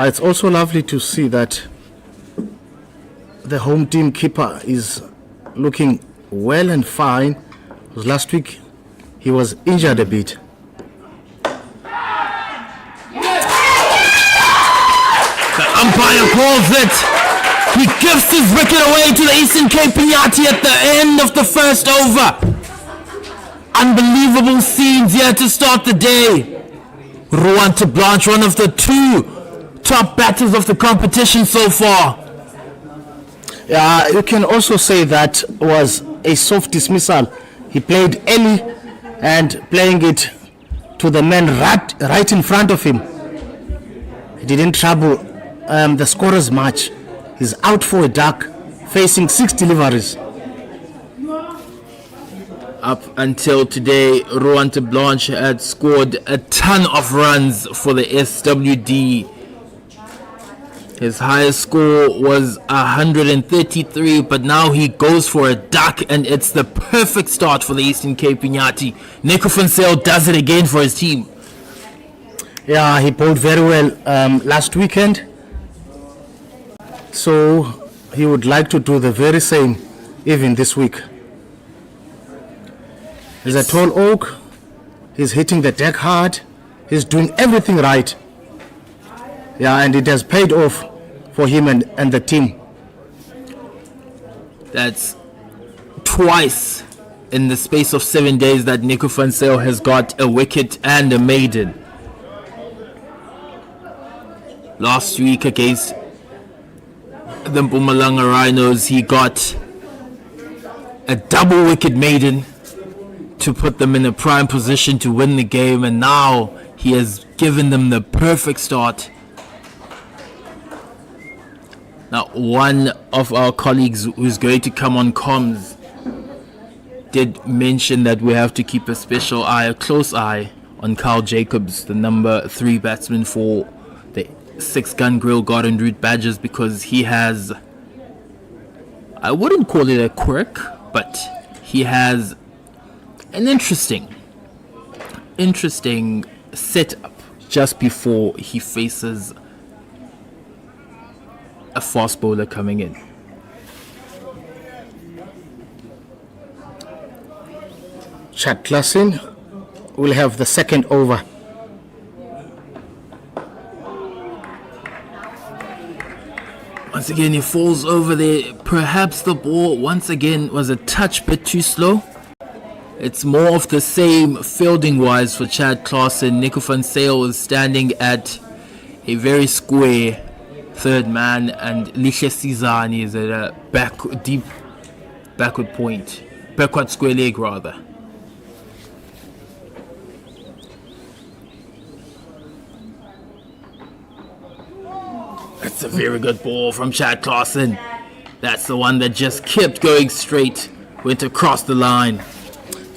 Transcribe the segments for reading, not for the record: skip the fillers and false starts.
It's also lovely to see that the home team keeper is looking well and fine. Because last week he was injured a bit. The umpire calls it. He gives his wicket away to the Eastern Cape Iinyathi at the end of the first over. Unbelievable scenes here to start the day. Rowan to Blanche, one of the two top batters of the competition so far. Yeah, you can also say that was a soft dismissal. He played early and playing it to the man right in front of him. He didn't trouble the scorers much. He's out for a duck, facing 6 deliveries. Up until today, Rowan de Blanche had scored a ton of runs for the SWD. His highest score was 133, but now he goes for a duck, and it's the perfect start for the Eastern Cape Iinyathi. Nico van Zyl does it again for his team. Yeah, he bowled very well last weekend. So he would like to do the very same even this week. He's a tall oak. He's hitting the deck hard. He's doing everything right. Yeah, and it has paid off for him and the team. That's twice in the space of 7 days that Nico van Zyl has got a wicket and a maiden. Last week against the Mpumalanga Rhinos, he got a double wicket maiden to put them in a prime position to win the game, and now he has given them the perfect start. Now, one of our colleagues who's going to come on comms did mention that we have to keep a special eye, a close eye on Carl Jacobs, the number 3 batsman for the 6-gun Grill Garden Route Badgers, because he has, I wouldn't call it a quirk, but he has an interesting setup just before he faces a fast bowler coming in. Chad Klassen will have the second over. Once again, he falls over there. Perhaps the ball once again was a touch bit too slow. It's more of the same fielding wise for Chad Klassen. Nico van Zyl is standing at a very square third man, and Lihle Sizani is at a deep backward square leg rather. That's a very good ball from Chad Klassen. That's the one that just kept going straight, went across the line.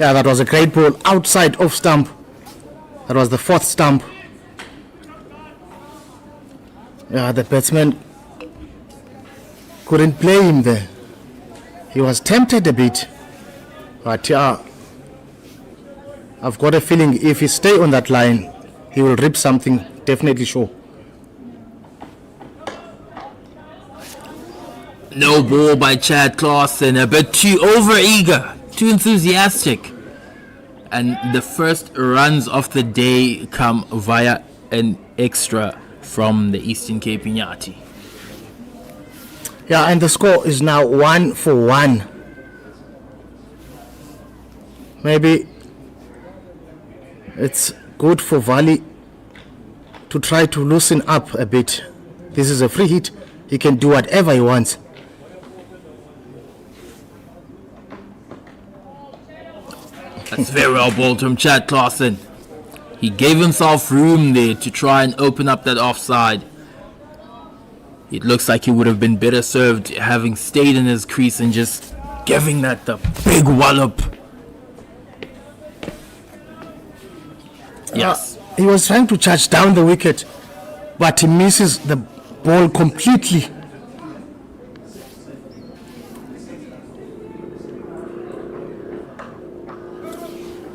Yeah, that was a great ball outside off stump. That was the 4th stump. Yeah, the batsman couldn't play him there. He was tempted a bit. But yeah, I've got a feeling if he stay on that line, he will rip something, definitely sure. No ball by Chad Klassen, a bit too over-eager, too enthusiastic. And the first runs of the day come via an extra from the Eastern Cape Iinyathi. Yeah, and the score is now 1-1. Maybe it's good for Vali to try to loosen up a bit. This is a free hit. He can do whatever he wants. That's very well bowled from Chad Klassen. He gave himself room there to try and open up that offside. It looks like he would have been better served having stayed in his crease and just giving that the big wallop. Yes. He was trying to charge down the wicket, but he misses the ball completely.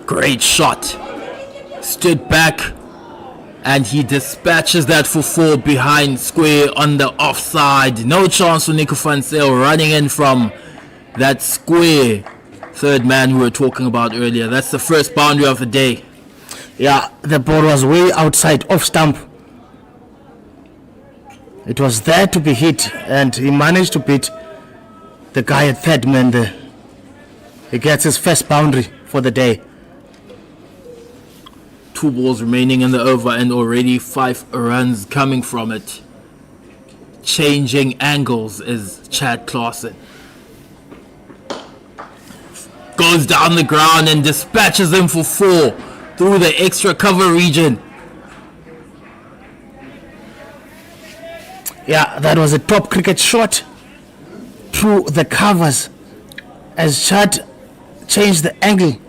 Great shot. Stood back, And he dispatches that for 4 behind square on the offside. No chance for Nico van Zyl running in from that square. Third man we were talking about earlier. That's the first boundary of the day. Yeah, the ball was way outside off stump. It was there to be hit, and he managed to beat the guy at third man there. He gets his first boundary for the day. 2 balls remaining in the over and already 5 runs coming from it. Changing angles is Chad Claassen. Goes down the ground and dispatches him for 4 through the extra cover region. Yeah, that was a top cricket shot through the covers as Chad changed the angle.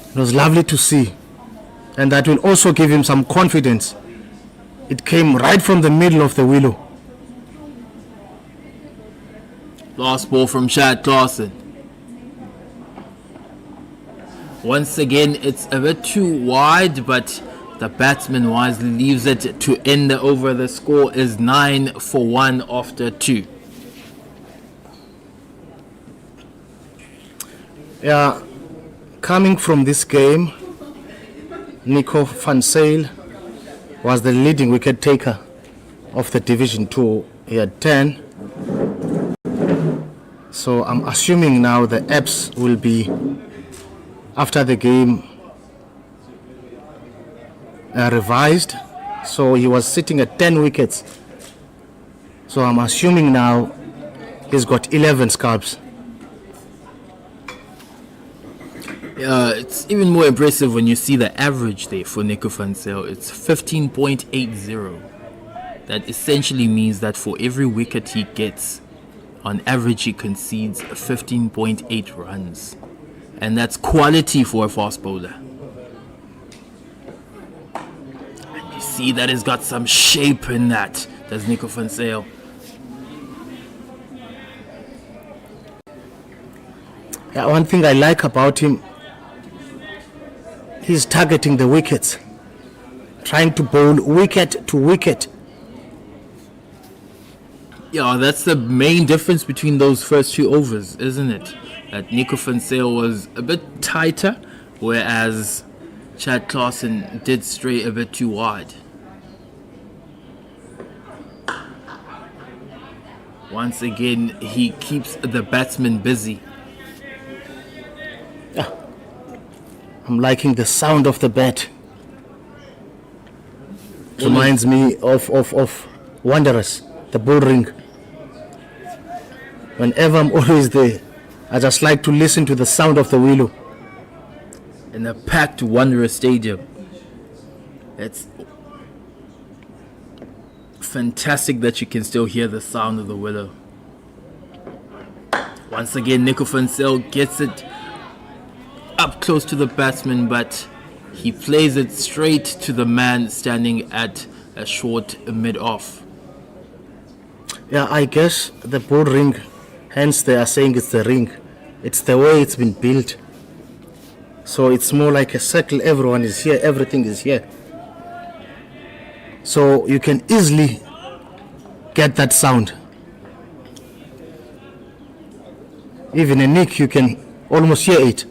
It was lovely to see, and that will also give him some confidence. It came right from the middle of the willow. Last ball from Chad Claassen. Once again, it's a bit too wide, but the batsman wisely leaves it to end the over. The score is 9 for 1 after 2. Yeah, coming from this game, Nico van Zyl was the leading wicket taker of the Division 2. He had 10. So I'm assuming now the apps will be, after the game, revised. So he was sitting at 10 wickets. So I'm assuming now he's got 11 scalps. It's even more impressive when you see the average there for Nico van Zyl. It's 15.80. That essentially means that for every wicket he gets, on average he concedes 15.8 runs. And that's quality for a fast bowler. And you see that he's got some shape in that, does Nico van Zyl. Yeah, one thing I like about him, he's targeting the wickets, trying to bowl wicket to wicket. Yeah, that's the main difference between those first 2 overs, isn't it? That Nico van Zyl was a bit tighter, whereas Chad Claassen did stray a bit too wide. Once again, he keeps the batsman busy. I'm liking the sound of the bat. It reminds me of Wanderers, the bull ring. Whenever I'm always there, I just like to listen to the sound of the willow. In a packed Wanderers stadium. It's fantastic that you can still hear the sound of the willow. Once again, Nico van Zyl gets it up close to the batsman, but he plays it straight to the man standing at a short mid-off. Yeah, I guess the bull ring, hence they are saying it's the ring. It's the way it's been built. So it's more like a circle, everyone is here, everything is here. So you can easily get that sound. Even a nick, you can almost hear it.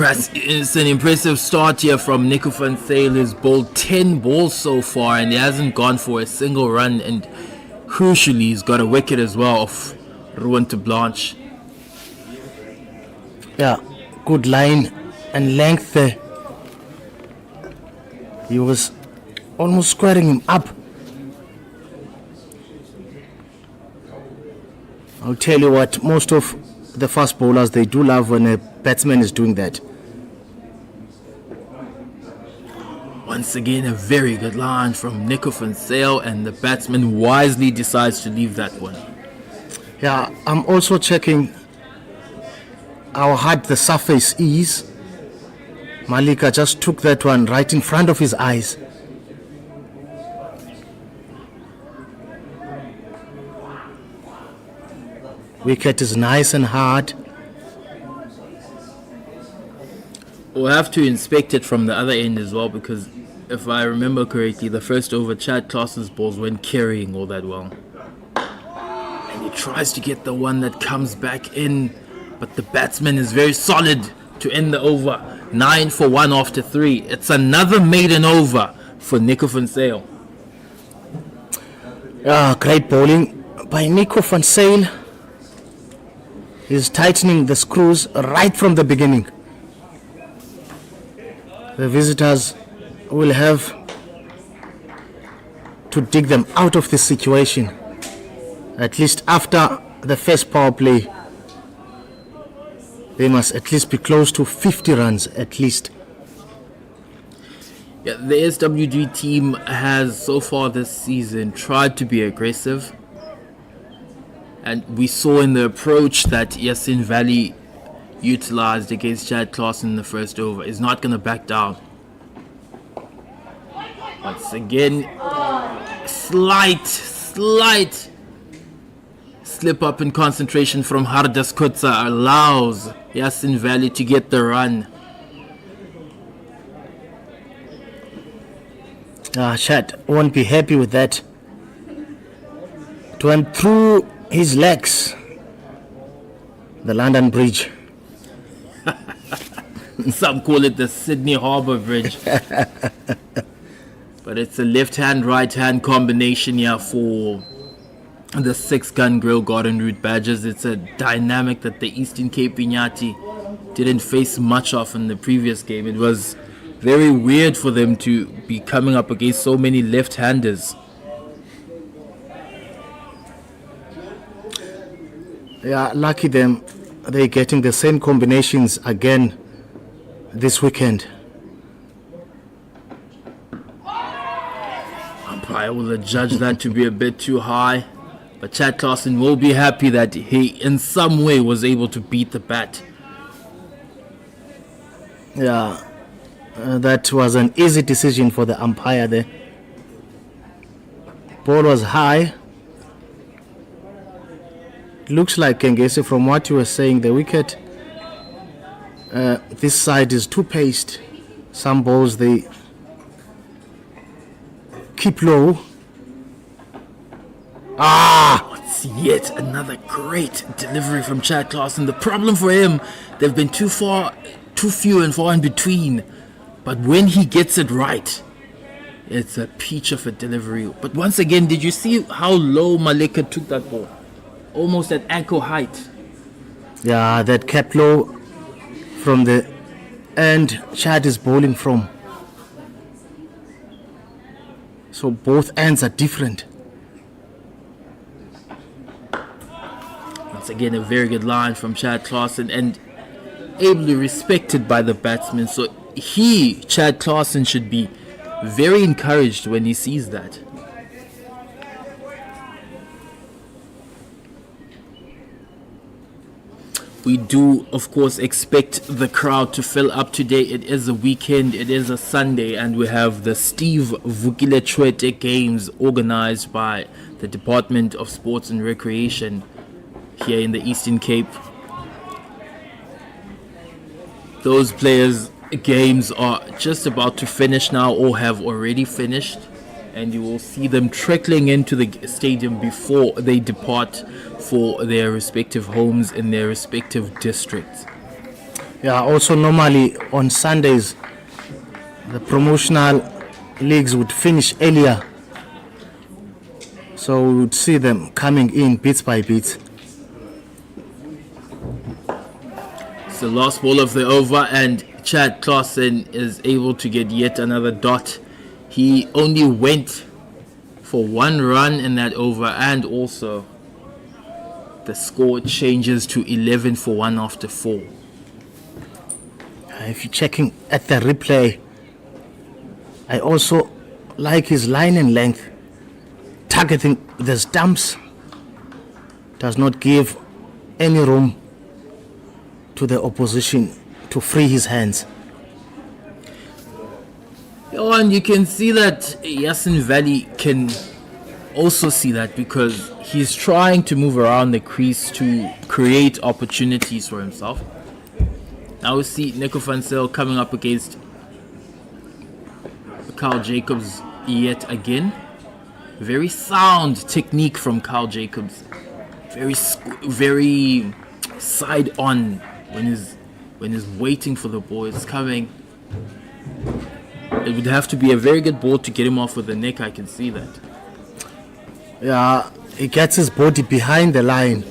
It's an impressive start here from Nico van Zyl. He's bowled 10 balls so far and he hasn't gone for a single run, and crucially he's got a wicket as well of Ruan to Blanche. Yeah, good line and length there. He was almost squaring him up. I'll tell you what, most of the fast bowlers, they do love when a batsman is doing that. Once again, a very good line from Nico van Zyl, and the batsman wisely decides to leave that one. Yeah, I'm also checking how hard the surface is. Malika just took that one right in front of his eyes. Wicket is nice and hard. we'll have to inspect it from the other end as well, because if I remember correctly, the first over, Chad Klaassen's balls weren't carrying all that well. And he tries to get the one that comes back in, but the batsman is very solid to end the over. 9 for 1 after 3. It's another maiden over for Nico van Zyl. Great bowling by Nico van Zyl. He's tightening the screws right from the beginning. The visitors will have to dig them out of this situation. At least after the first power play, they must at least be close to 50 runs at least. Yeah, the SWG team has so far this season tried to be aggressive, and we saw in the approach that Yasin Valley utilized against Chad Klaassen in the first over is not going to back down. Once again, slight slip up in concentration from Hardas Kutsa allows Yasin Valley to get the run. Chad won't be happy with that. It went through his legs. The London Bridge. Some call it the Sydney Harbour Bridge. But it's a left-hand, right-hand combination here for the 6-gun Grill Garden Route Badgers. It's a dynamic that the Eastern Cape Iinyathi didn't face much of in the previous game. It was very weird for them to be coming up against so many left-handers. Yeah, lucky them. They're getting the same combinations again this weekend. Umpire will judge that to be a bit too high, but Chad Klaassen will be happy that he in some way was able to beat the bat. Yeah, that was an easy decision for the umpire there. Ball was high. Looks like, Kengese, from what you were saying, the wicket, this side is too paced. Some balls they keep low. It's yet another great delivery from Chad Klaassen. The problem for him, they've been too few and far in between. But when he gets it right, it's a peach of a delivery. But once again, did you see how low Malika took that ball? Almost at ankle height. Yeah, that kept low from the end Chad is bowling from. So both ends are different. Once again, a very good line from Chad Klaassen and ably respected by the batsman. So Chad Klaassen, should be very encouraged when he sees that. We do, of course, expect the crowd to fill up today. It is a weekend, it is a Sunday, and we have the Steve Vukile Chwete Games organized by the Department of Sports and Recreation here in the Eastern Cape. Those players' games are just about to finish now or have already finished, and you will see them trickling into the stadium before they depart for their respective homes in their respective districts. Yeah, also normally on Sundays, the promotional leagues would finish earlier. So we would see them coming in bits by bits. It's the last ball of the over, and Chad Klaassen is able to get yet another dot. He only went for one run in that over, and also the score changes to 11 for 1 after 4. If you're checking at the replay, I also like his line and length. Targeting the stumps does not give any room to the opposition to free his hands. And you can see that Yasin Valley can also see that, because he's trying to move around the crease to create opportunities for himself. Now we see Nico van Zyl coming up against Carl Jacobs yet again. Very sound technique from Carl Jacobs. Very side on when he's waiting for the ball. It's coming. It would have to be a very good ball to get him off with the neck. I can see that. Yeah, he gets his body behind the line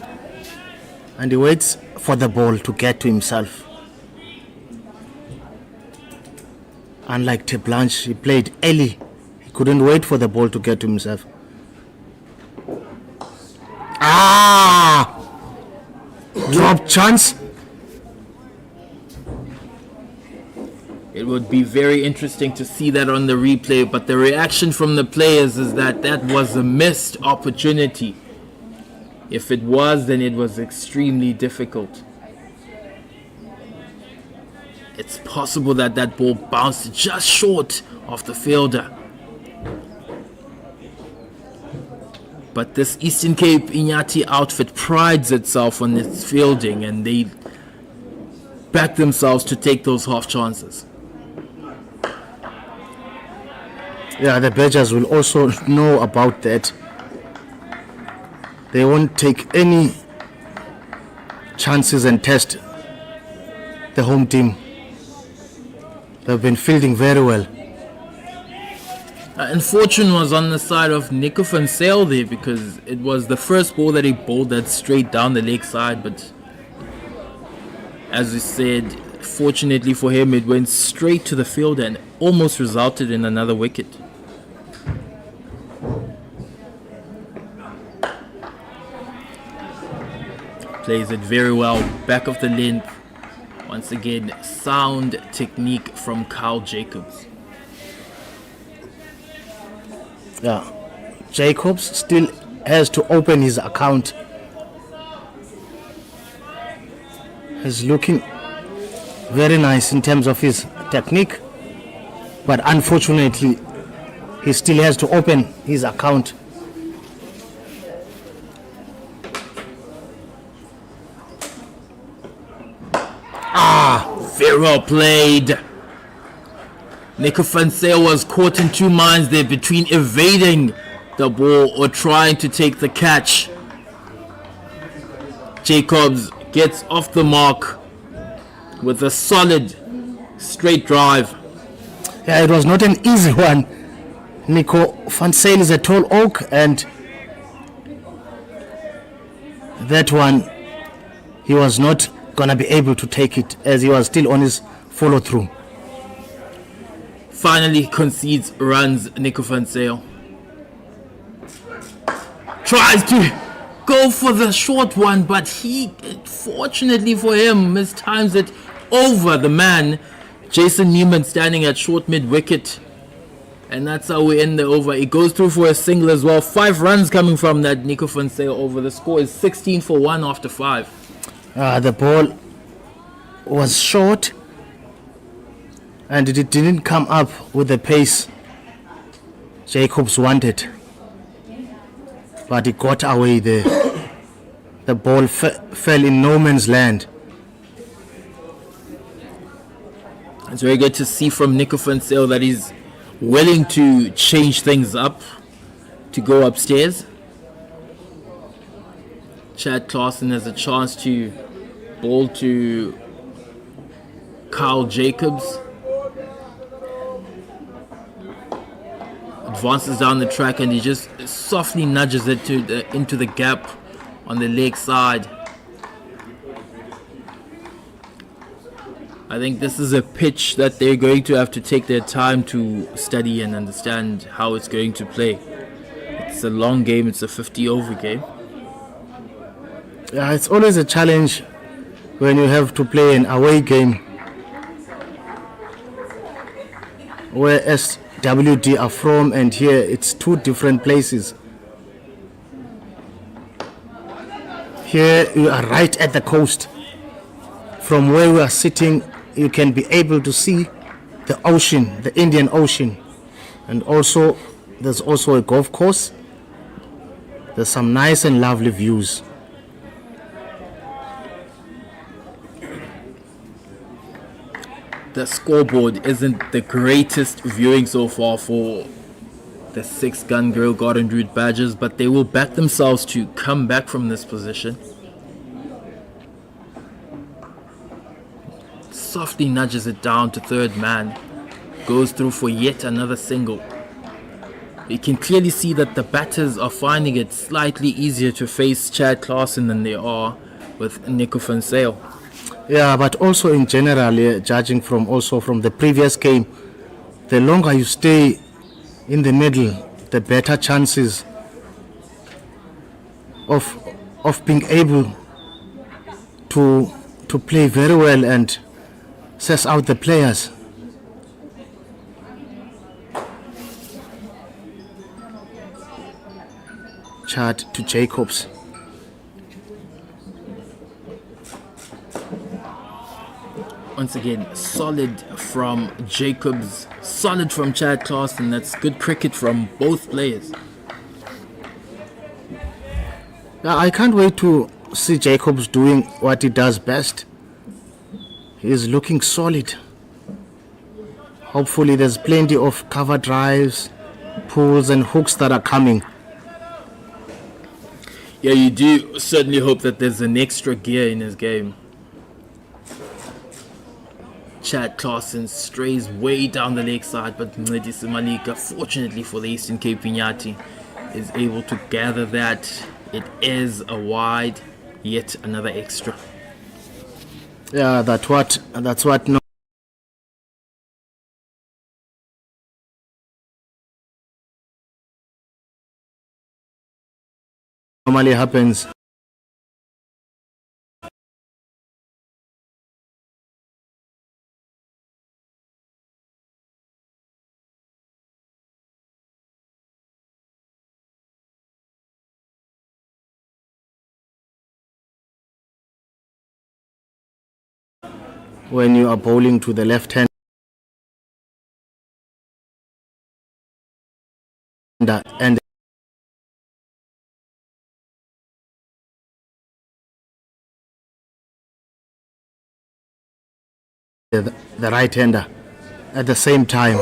and he waits for the ball to get to himself. Unlike Teblanche, he played early. He couldn't wait for the ball to get to himself. Drop chance. It would be very interesting to see that on the replay, but the reaction from the players is that that was a missed opportunity. If it was, then it was extremely difficult. It's possible that that ball bounced just short of the fielder. But this Eastern Cape Iinyathi outfit prides itself on its fielding, and they back themselves to take those half chances. Yeah, the Badgers will also know about that. They won't take any chances and test the home team. They've been fielding very well. And fortune was on the side of Nico van Zyl there, because it was the first ball that he bowled that straight down the leg side, but as we said, fortunately for him, it went straight to the field and almost resulted in another wicket. Plays it very well, back of the length. Once again, sound technique from Carl Jacobs. Yeah, Jacobs still has to open his account. He's looking very nice in terms of his technique, but unfortunately, he still has to open his account. Very well played. Nico van Zyl was caught in two minds there between evading the ball or trying to take the catch. Jacobs gets off the mark with a solid straight drive. Yeah, it was not an easy one. Nico van Zyl is a tall oak, and that one he was not gonna be able to take it as he was still on his follow through. Finally concedes runs. Nico van Zyl tries to go for the short one, but he, fortunately for him, mistimes it over the man. Jason Newman standing at short mid wicket, and that's how we end the over. It goes through for a single as well. 5 runs coming from that Nico van Zyl over. The score is 16 for 1 after 5. The ball was short and it didn't come up with the pace Jacobs wanted, but he got away there. The ball fell in no man's land. It's very good to see from Nico van Zyl that he's willing to change things up, to go upstairs. Chad Claassen has a chance to ball to Carl Jacobs. Advances down the track and he just softly nudges it into the gap on the leg side. I think this is a pitch that they're going to have to take their time to study and understand how it's going to play. It's a long game, it's a 50-over game. Yeah, it's always a challenge when you have to play an away game where SWD are from, and here it's 2 different places. Here you are right at the coast. From where we are sitting, you can be able to see the ocean, the Indian Ocean, and also there's also a golf course. There's some nice and lovely views. the scoreboard isn't the greatest viewing so far for the Six Gun Girl Garden Route Badgers, but they will back themselves to come back from this position. Softly nudges it down to third man. Goes through for yet another single. You can clearly see that the batters are finding it slightly easier to face Chad Clarkson than they are with Nico van Zyl. Yeah, but also in general, judging from the previous game, the longer you stay in the middle, the better chances of being able to play very well and suss out the players. Chad to Jacobs. Once again, solid from Jacobs, solid from Chad Clarkson. That's good cricket from both players. Yeah, I can't wait to see Jacobs doing what he does best. He is looking solid. Hopefully there's plenty of cover drives, pulls and hooks that are coming. Yeah, you do certainly hope that there's an extra gear in his game. Chad Clarkson strays way down the leg side, but Mncedisi Malika, fortunately for the Eastern Cape Iinyathi, is able to gather that. It is a wide, yet another extra. Yeah, that's what normally happens. When you are bowling to the left hand and the right hander at the same time.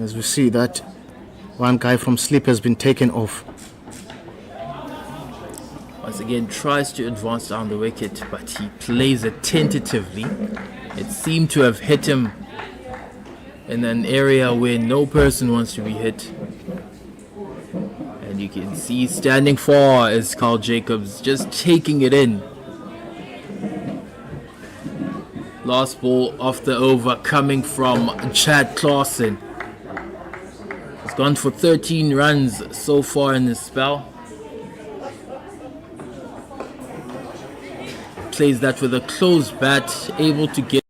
As we see that one guy from slip has been taken off. Once again, tries to advance down the wicket, but he plays it tentatively. It seemed to have hit him in an area where no person wants to be hit. And you can see standing far is Carl Jacobs, just taking it in. Last ball of the over coming from Chad Clarkson. He's gone for 13 runs so far in this spell. Plays that with a closed bat, able to get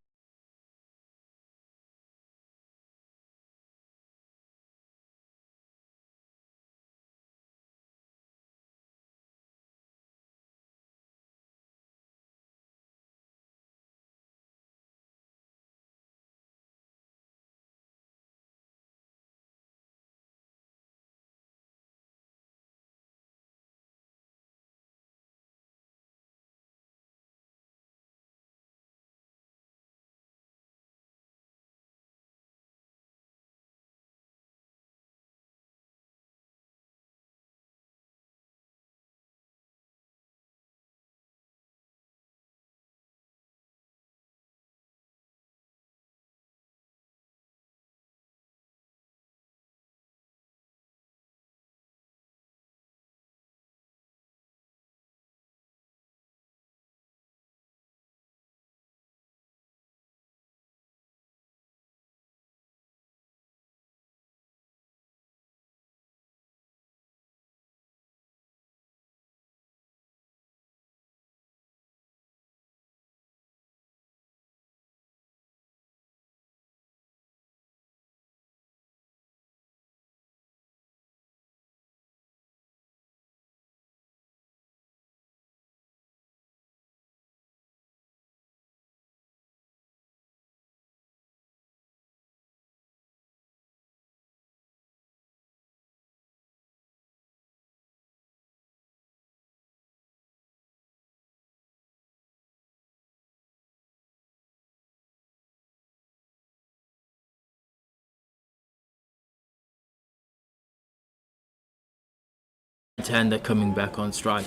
right-hander coming back on strike.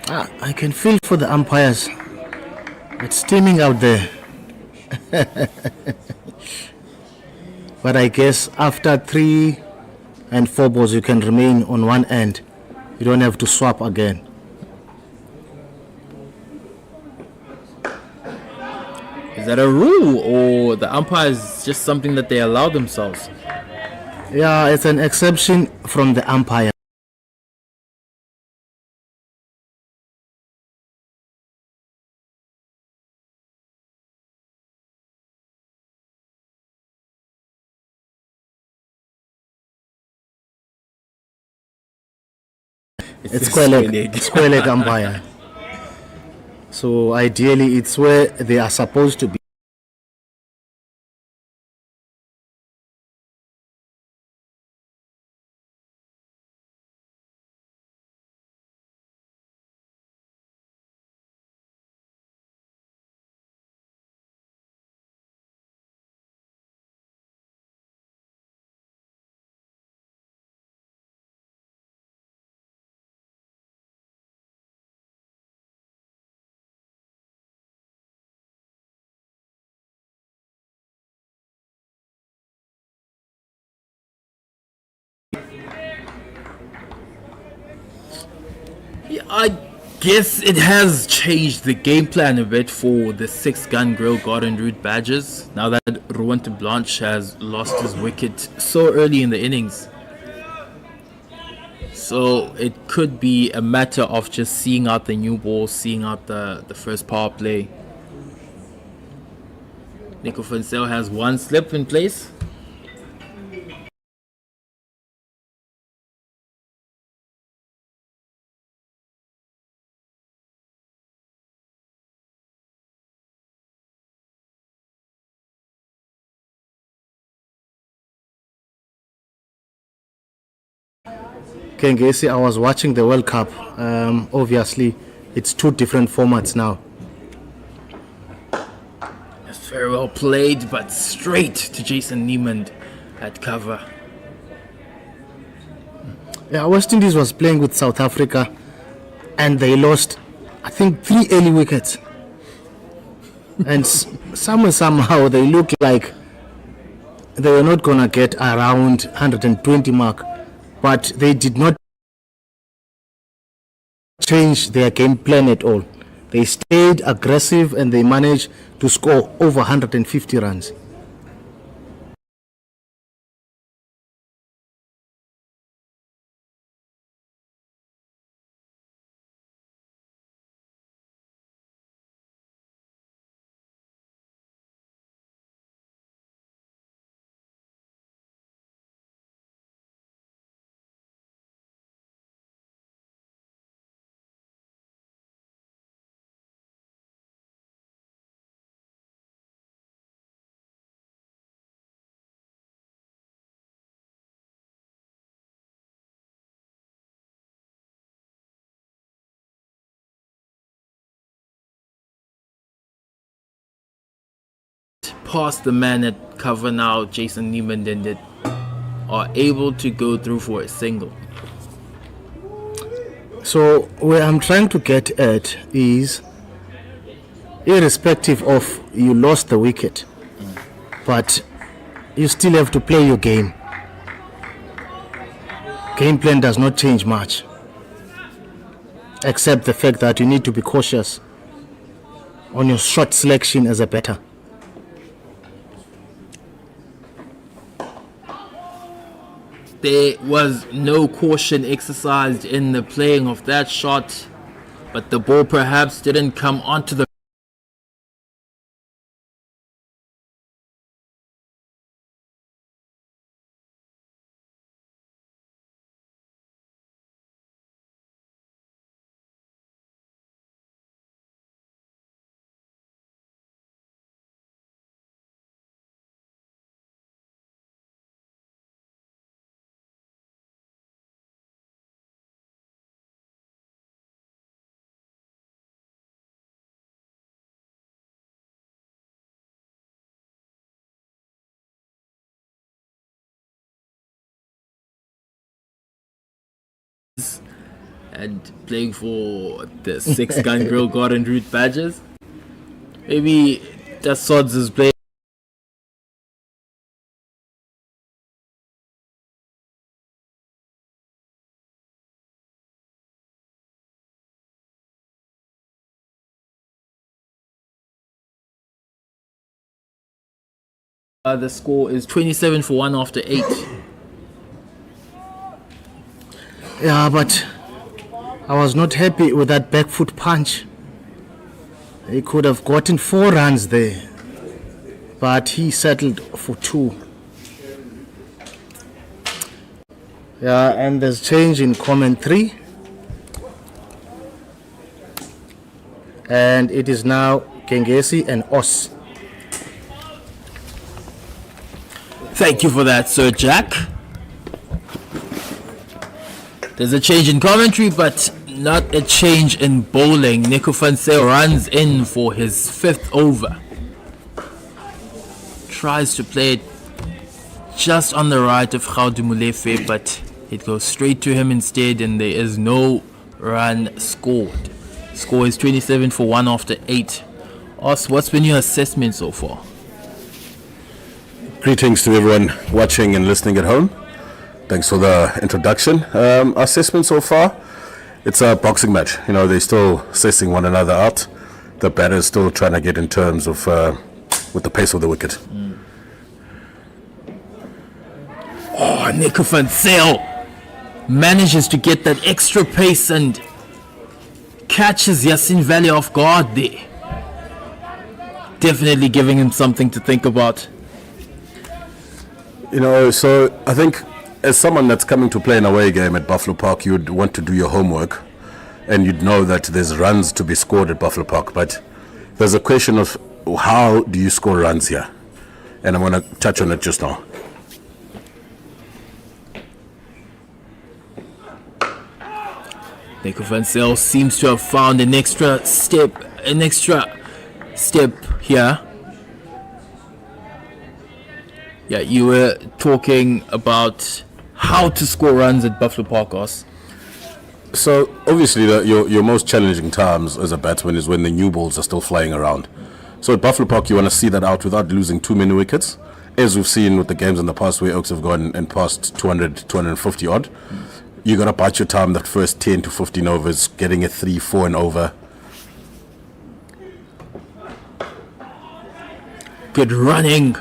I can feel for the umpires. It's steaming out there. But I guess after 3 and 4 balls, you can remain on one end. You don't have to swap again. Is that a rule, or the umpires just something that they allow themselves? Yeah, it's an exception from the umpire. It's square leg umpire. So ideally, it's where they are supposed to be. Yeah, I guess it has changed the game plan a bit for the 6-gun Grill Garden Route Badgers now that Ruan Blanche has lost his wicket so early in the innings. So it could be a matter of just seeing out the new ball, seeing out the first power play. Nico Fonsel has one slip in place. Kengesi, I was watching the World Cup. Obviously, it's 2 different formats now. It's very well played, but straight to Jason Niemand at cover. Yeah, West Indies was playing with South Africa, and they lost, I think, 3 early wickets. And somehow they looked like they were not gonna get around 120 mark, but they did not change their game plan at all. They stayed aggressive and they managed to score over 150 runs. Past the man at cover now, Jason Niemand, and it are able to go through for a single. So where I'm trying to get at is, irrespective of you lost the wicket, but you still have to play your game. Game plan does not change much, except the fact that you need to be cautious on your shot selection as a batter. There was no caution exercised in the playing of that shot, but the ball perhaps didn't come onto the and playing for the 6-gun Grill Garden Route Badgers. Maybe that Sods is playing. The score is 27 for 1 after 8. Yeah, but I was not happy with that back foot punch. He could have gotten 4 runs there, but he settled for 2. Yeah, and there's change in commentary. And it is now Kengesi and Os. Thank you for that, Sir Jack. There's a change in commentary, but not a change in bowling. Nico van Zyl runs in for his 5th over. Tries to play it just on the right of Gaudu Molefe, but it goes straight to him instead, and there is no run scored. Score is 27 for 1 after 8. Os, what's been your assessment so far? Greetings to everyone watching and listening at home. Thanks for the introduction. Assessment so far, it's a boxing match. You know, they're still assessing one another out. The batter's still trying to get in terms of with the pace of the wicket. Oh, Nico van Zyl manages to get that extra pace and catches Yasin Valley off guard there. Definitely giving him something to think about. You know, so I think as someone that's coming to play an away game at Buffalo Park, you'd want to do your homework and you'd know that there's runs to be scored at Buffalo Park. But there's a question of how do you score runs here? And I'm going to touch on it just now. Nico van Zyl seems to have found an extra step here. Yeah, you were talking about how to score runs at Buffalo Park, Os. So obviously your most challenging times as a batsman is when the new balls are still flying around. So at Buffalo Park you want to see that out without losing too many wickets, as we've seen with the games in the past where Oaks have gone and passed 200, 250 odd. You got to bite your time that first 10 to 15 overs, getting a 3, 4 and over. Good running.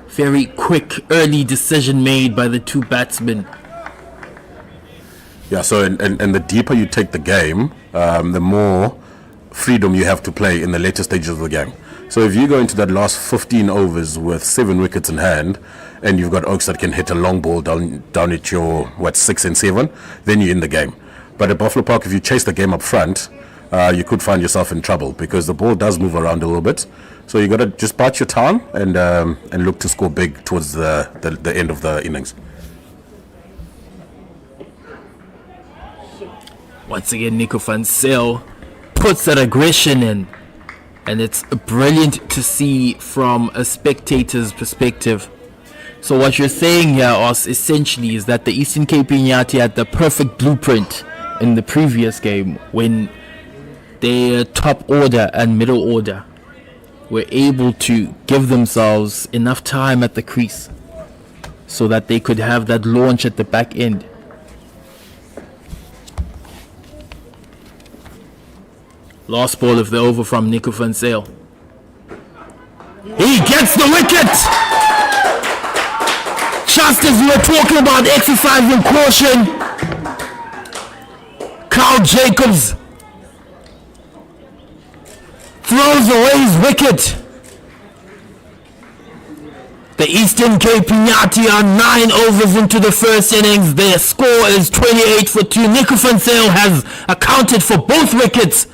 Very quick, early decision made by the 2 batsmen. Yeah, so and the deeper you take the game, the more freedom you have to play in the later stages of the game. So if you go into that last 15 overs with 7 wickets in hand, and you've got Oaks that can hit a long ball down at your 6 and 7, then you're in the game. But at Buffalo Park, if you chase the game up front, you could find yourself in trouble because the ball does move around a little bit. So you got to just bite your time and look to score big towards the end of the innings. Once again, Nico van Zyl puts that aggression in, and it's brilliant to see from a spectator's perspective. So what you're saying here, Os, essentially is that the Eastern Cape Iinyathi had the perfect blueprint in the previous game when their top order and middle order were able to give themselves enough time at the crease so that they could have that launch at the back end. Last ball of the over from Nico van Zyl. He gets the wicket! Just as we were talking about exercising caution, Carl Jacobs throws away his wicket. The Eastern Cape Iinyathi are 9 overs into the first innings. Their score is 28 for 2. Nico van Zyl has accounted for both wickets.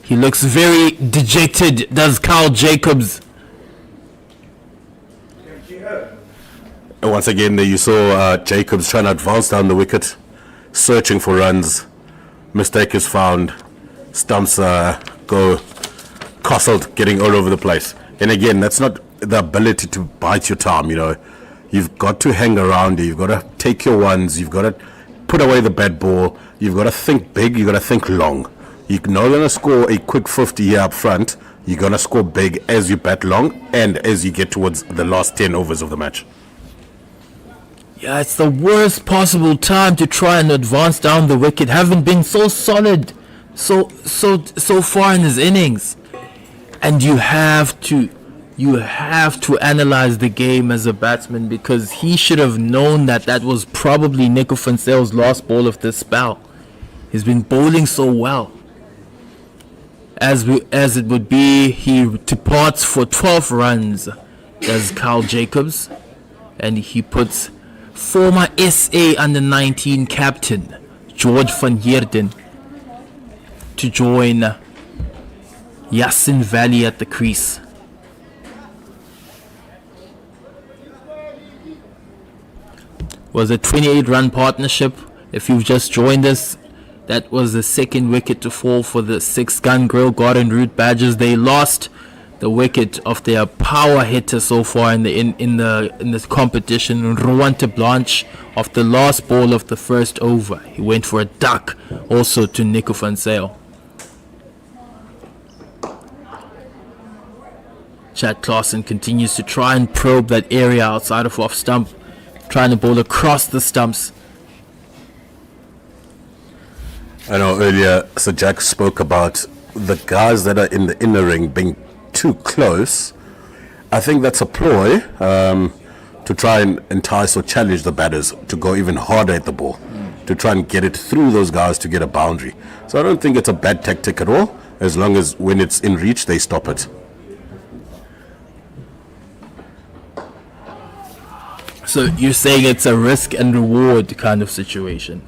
He looks very dejected, does Carl Jacobs. Once again, there you saw Jacobs trying to advance down the wicket, searching for runs. Mistake is found. Stumps go castled, getting all over the place. And again, that's not the ability to bite your time. You've got to hang around. You've got to take your ones. You've got to put away the bad ball. You've got to think big. You've got to think long. You're not going to score a quick 50 here up front. You're going to score big as you bat long and as you get towards the last 10 overs of the match. Yeah, it's the worst possible time to try and advance down the wicket, having been so solid so far in his innings. And you have to analyze the game as a batsman, because he should have known that was probably Nico van Zyl's last ball of this spell. He's been bowling so well. As it would be, he departs for 12 runs as Carl Jacobs, and he puts former SA under-19 captain George van Heerden to join Yasin Valley at the crease. Was a 28-run partnership. If you've just joined us, that was the second wicket to fall for the 6-gun Grill Garden Route Badgers. They lost the wicket of their power hitter so far in this competition, Rwante Blanche, off the last ball of the first over. He went for a duck, also to Nico van Zyl. Chad Claassen continues to try and probe that area outside of off stump, trying to bowl across the stumps. I know earlier Sir Jack spoke about the guys that are in the inner ring being too close. I think that's a ploy to try and entice or challenge the batters to go even harder at the ball, to try and get it through those guys to get a boundary. So I don't think it's a bad tactic at all, as long as when it's in reach they stop it. So you're saying it's a risk and reward kind of situation.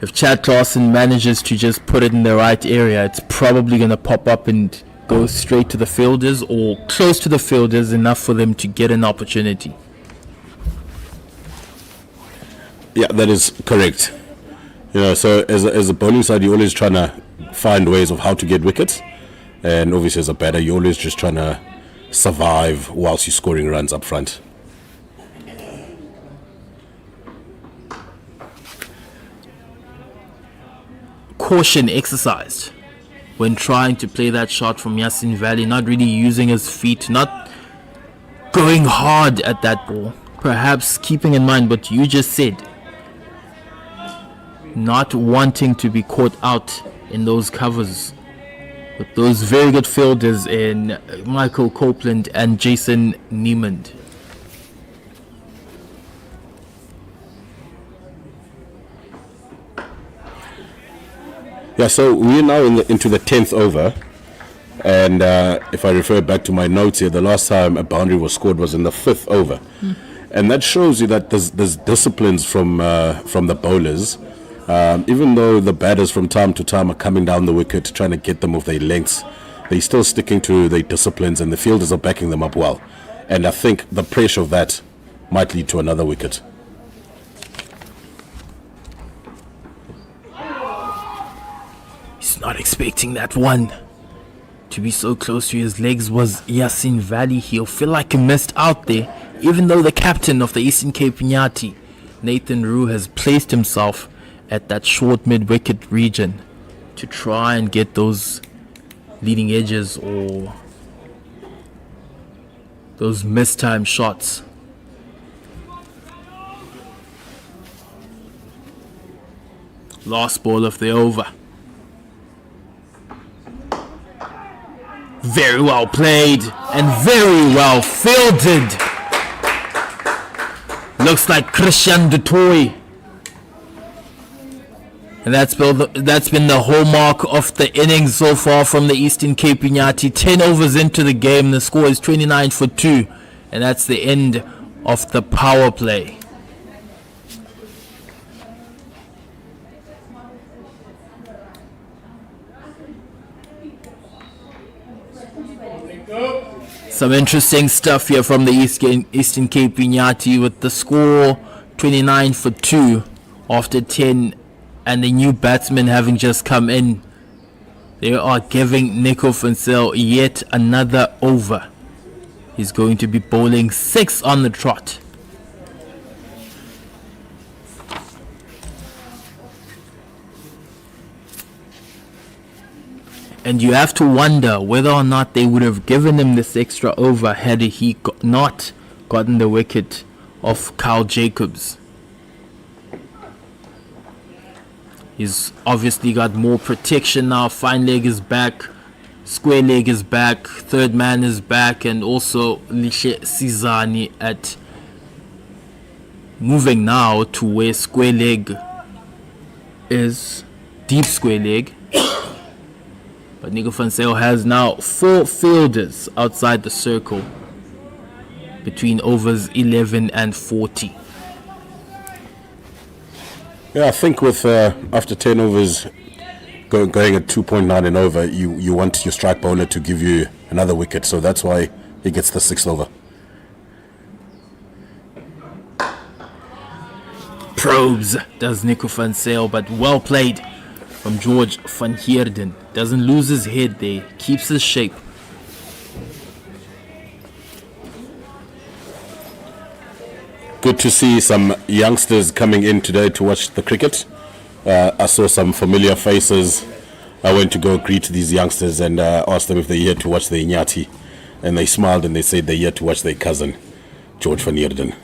If Chad Claassen manages to just put it in the right area, it's probably going to pop up and go straight to the fielders, or close to the fielders enough for them to get an opportunity. Yeah, that is correct. So as a bowling side, you're always trying to find ways of how to get wickets, and obviously as a batter, you're always just trying to survive whilst you're scoring runs up front. Caution exercised when trying to play that shot from Yasin Valley, not really using his feet, not going hard at that ball. Perhaps keeping in mind what you just said, not wanting to be caught out in those covers with those very good fielders in Michael Copeland and Jason Niemand. Yeah, so we're now into the 10th over, and if I refer back to my notes here, the last time a boundary was scored was in the 5th over. And that shows you that there's disciplines from the bowlers. Even though the batters from time to time are coming down the wicket trying to get them off their lengths, they're still sticking to their disciplines, and the fielders are backing them up well. And I think the pressure of that might lead to another wicket. Not expecting that one to be so close to his legs was Yasin Valley. He'll feel like he missed out there, even though the captain of the Eastern Cape Iinyathi, Nathan Roux, has placed himself at that short mid-wicket region to try and get those leading edges or those mistime shots. Last ball of the over. Very well played and very well fielded. Looks like Christian du Toit. And that's been the hallmark of the innings so far from the Eastern Cape Iinyathi. 10 overs into the game, the score is 29 for 2. And that's the end of the power play. Some interesting stuff here from the Eastern Cape Iinyathi, with the score 29 for 2 after 10, and the new batsman having just come in. They are giving Nico van Zyl yet another over. He's going to be bowling 6 on the trot. And you have to wonder whether or not they would have given him this extra over had he not gotten the wicket of Carl Jacobs. He's obviously got more protection now. Fine leg is back, square leg is back, third man is back, and also Lihle Sizani at moving now to where square leg is, deep square leg. But Nico van Zyl has now 4 fielders outside the circle between overs 11 and 40. Yeah, I think with after 10 overs going at 2.9 and over, you want your strike bowler to give you another wicket. So that's why he gets the 6th over. Probes does Nico van Zyl, but well played from George van Heerden. Doesn't lose his head there, keeps his shape. Good to see some youngsters coming in today to watch the cricket. I saw some familiar faces. I went to go greet these youngsters and asked them if they're here to watch the Iinyathi. And they smiled and they said they're here to watch their cousin, George van Heerden.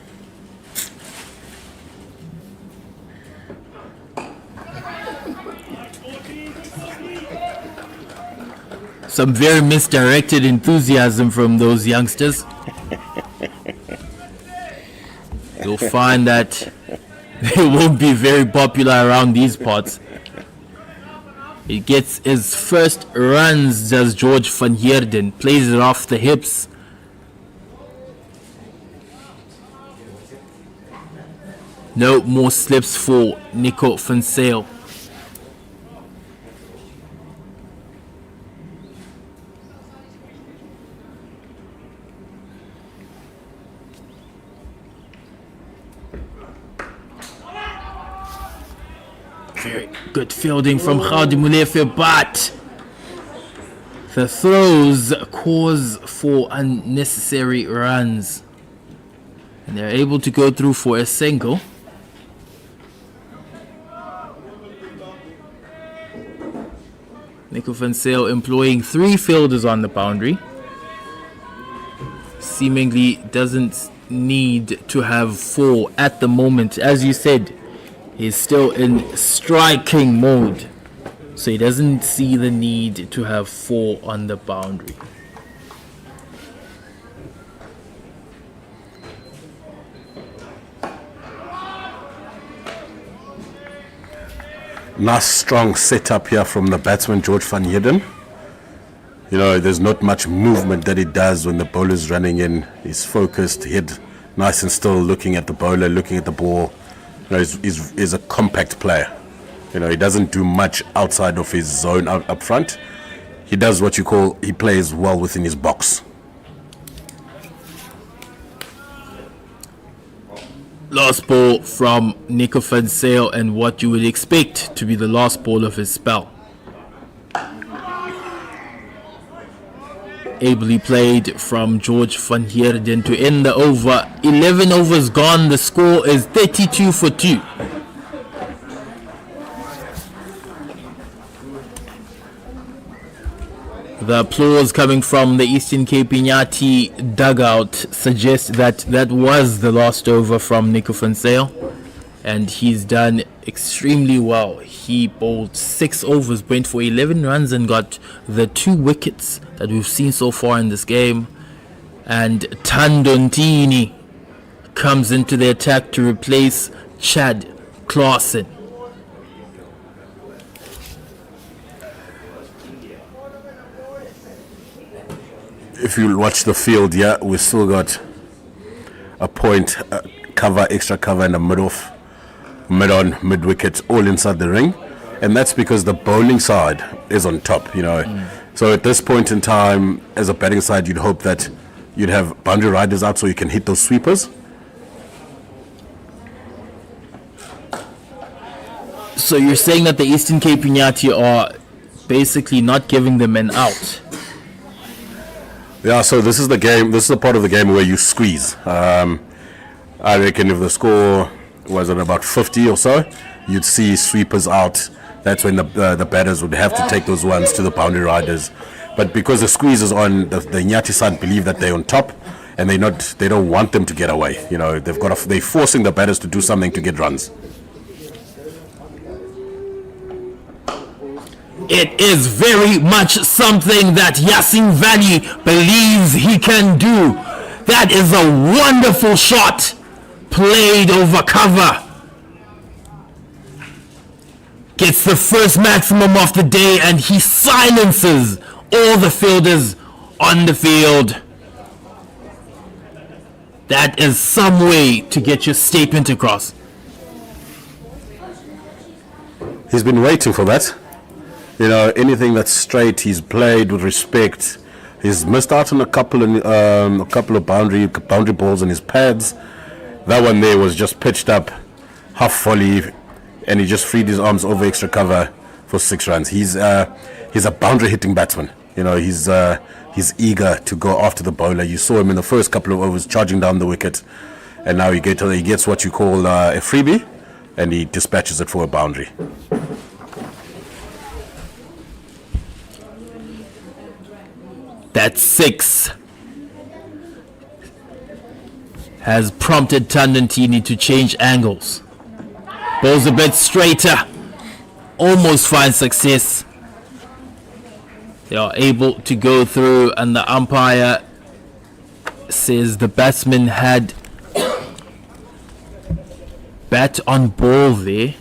Some very misdirected enthusiasm from those youngsters. You'll find that they won't be very popular around these parts. He gets his first runs, does George van Heerden. Plays it off the hips. No more slips for Nico van Zyl. Very good fielding from Khaudi Mulefe, but the throws cause for unnecessary runs. And they're able to go through for a single. Nico van Zyl employing 3 fielders on the boundary. Seemingly doesn't need to have 4 at the moment. As you said, he's still in striking mode, so he doesn't see the need to have 4 on the boundary. Nice strong setup here from the batsman George van Heerden. You know, there's not much movement that he does when the bowler's running in. He's focused, head nice and still, looking at the bowler, looking at the ball. You know, he's a compact player. You know, he doesn't do much outside of his zone up front. He does what you call, he plays well within his box. Last ball from Nico van Zyl, and what you would expect to be the last ball of his spell. Ably played from George van Heerden to end the over. 11 overs gone. The score is 32 for 2. The applause coming from the Eastern Cape Iinyathi dugout suggests that that was the last over from Nico van Zyl, and he's done extremely well. He bowled 6 overs, went for 11 runs and got the 2 wickets that we've seen so far in this game. And Tandontini comes into the attack to replace Chad Claassen. If you watch the field, yeah, we still got a point, cover, extra cover in the mid-on, mid-wicket, all inside the ring. And that's because the bowling side is on top, you know. So at this point in time, as a batting side, you'd hope that you'd have boundary riders out so you can hit those sweepers. So you're saying that the Eastern Cape Iinyathi are basically not giving them an out? Yeah, so this is the game. This is the part of the game where you squeeze. I reckon if the score was at about 50 or so, you'd see sweepers out. That's when the batters would have to take those ones to the boundary riders. But because the squeeze is on, the Iinyathi side believe that they're on top, and they don't want them to get away. You know, they're forcing the batters to do something to get runs. It is very much something that Yasin Valley believes he can do. That is a wonderful shot played over cover. Gets the first maximum of the day, and he silences all the fielders on the field. That is some way to get your statement across. He's been waiting for that. You know, anything that's straight, he's played with respect. He's missed out on a couple of boundary balls on his pads. That one there was just pitched up, half volley, and he just freed his arms over extra cover for 6 runs. He's a boundary hitting batsman. You know, he's eager to go after the bowler. You saw him in the first couple of overs charging down the wicket, and now he gets what you call a freebie, and he dispatches it for a boundary. That 6 has prompted Tandantini to change angles. Bowls a bit straighter. Almost finds success. They are able to go through, and the umpire says the batsman had bat on ball there.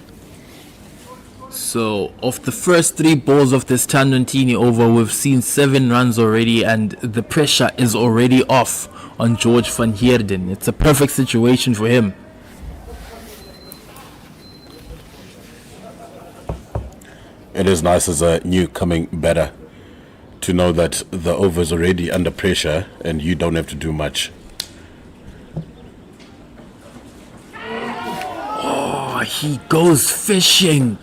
So, of the first 3 balls of this Tandantini over, we've seen 7 runs already, and the pressure is already off on George van Heerden. It's a perfect situation for him. It is nice as a new coming batter to know that the over is already under pressure and you don't have to do much. Oh, he goes fishing.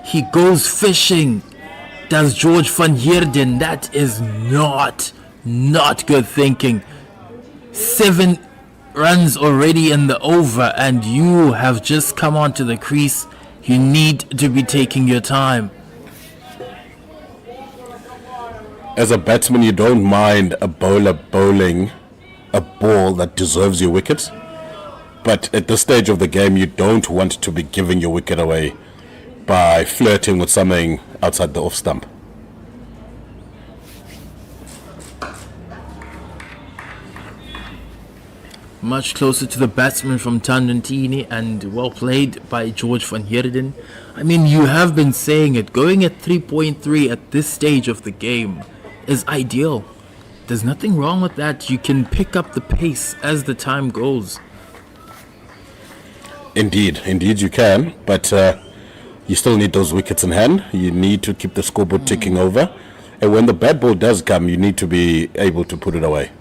He goes fishing. Does George van Heerden? That is not good thinking. 7 runs already in the over, and you have just come onto the crease. You need to be taking your time. As a batsman, you don't mind a bowler bowling a ball that deserves your wicket, but at this stage of the game, you don't want to be giving your wicket away by flirting with something outside the off stump. Much closer to the batsman from Tandantini, and well played by George van Heerden. I mean, you have been saying it. Going at 3.3 at this stage of the game is ideal. There's nothing wrong with that. You can pick up the pace as the time goes. Indeed you can, but you still need those wickets in hand. You need to keep the scoreboard ticking over, and when the bad ball does come, you need to be able to put it away.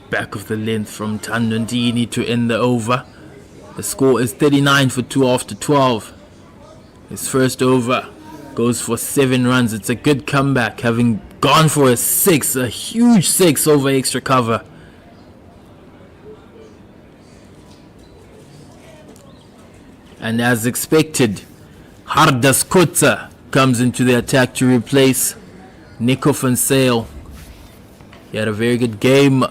Back of the length from Tandantini to end the over. The score is 39 for 2 after 12. His first over goes for 7 runs. It's a good comeback, having gone for a 6, a huge 6 over extra cover. And as expected, Hardas Kutsa comes into the attack to replace Nico van Sail. He had a very good game.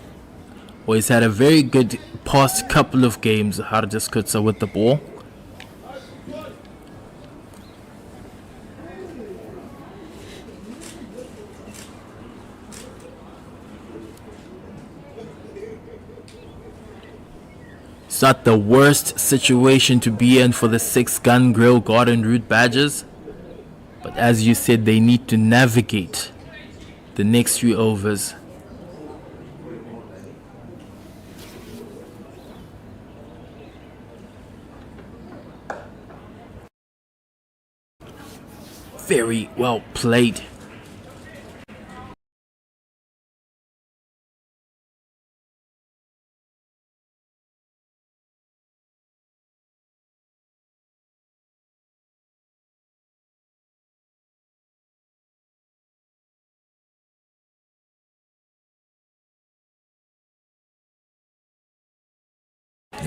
Well, he's had a very good past couple of games, Hardas Kutsa, with the ball. It's not the worst situation to be in for the 6-gun grill garden route badgers, but as you said, they need to navigate the next few overs. Very well played.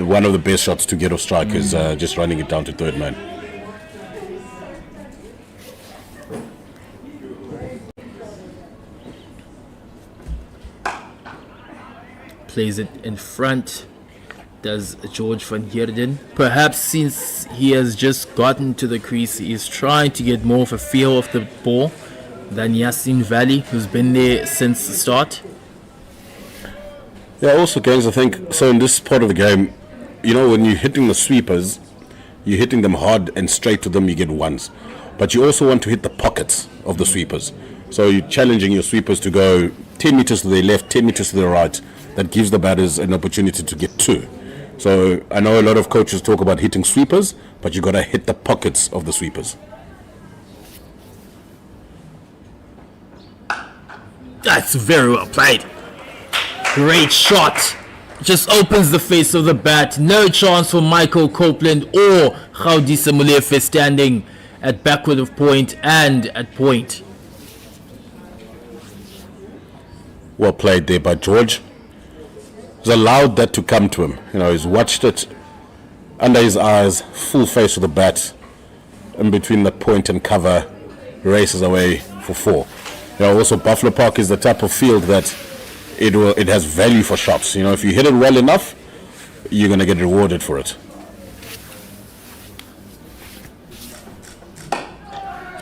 one of the best shots to get off strike is just running it down to third man. Plays it in front, does George van Heerden. Perhaps since he has just gotten to the crease, he is trying to get more of a feel of the ball than Yasin Valley, who's been there since the start. Yeah, also, gangs, I think, so in this part of the game, you know, when you're hitting the sweepers, you're hitting them hard and straight to them, you get ones. But you also want to hit the pockets of the sweepers. So you're challenging your sweepers to go 10 meters to the left, 10 meters to the right. That gives the batters an opportunity to get two. So I know a lot of coaches talk about hitting sweepers, but you got to hit the pockets of the sweepers. That's very well played. Great shot. Just opens the face of the bat. No chance for Michael Copeland or Gaudisa Molefe standing at backward of point and at point. Well played there by George. He's allowed that to come to him. You know, he's watched it under his eyes, full face of the bat, in between the point and cover, races away for four. You know, also Buffalo Park is the type of field that it has value for shots. You know, if you hit it well enough, you're going to get rewarded for it.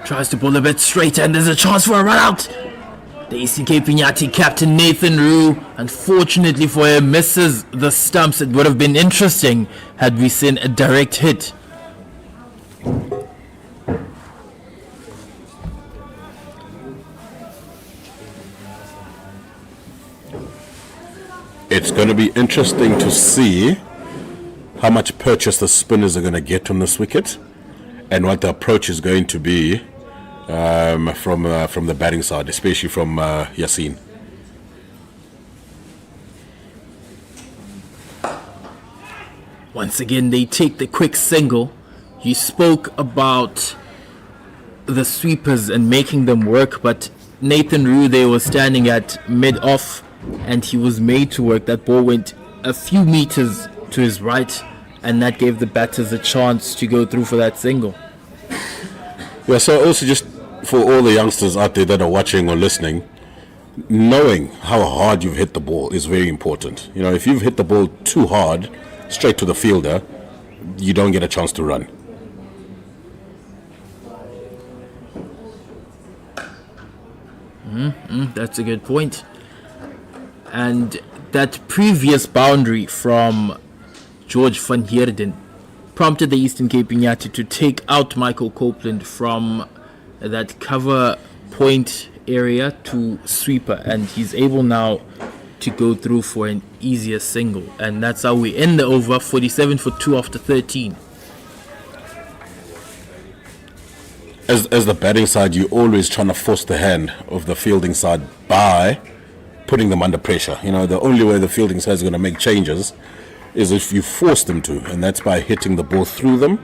Tries to pull a bit straight and there's a chance for a run out. The Eastern Cape Iinyathi captain Nathan Rue, unfortunately for him, misses the stumps. It would have been interesting had we seen a direct hit. It's going to be interesting to see how much purchase the spinners are going to get on this wicket and what the approach is going to be from the batting side, especially from Yasin. Once again, they take the quick single. You spoke about the sweepers and making them work, but Nathan Rue there was standing at mid-off and he was made to work. That ball went a few meters to his right and that gave the batters a chance to go through for that single. Yeah, so also just for all the youngsters out there that are watching or listening, knowing how hard you've hit the ball is very important. You know, if you've hit the ball too hard, straight to the fielder, you don't get a chance to run. That's a good point. And that previous boundary from George van Heerden prompted the Eastern Cape Iinyathi to take out Michael Copeland from that cover point area to sweeper, and he's able now to go through for an easier single, and that's how we end the over. 47 for 2 after 13. As the batting side, you're always trying to force the hand of the fielding side by putting them under pressure. You know, the only way the fielding side is going to make changes is if you force them to, and that's by hitting the ball through them,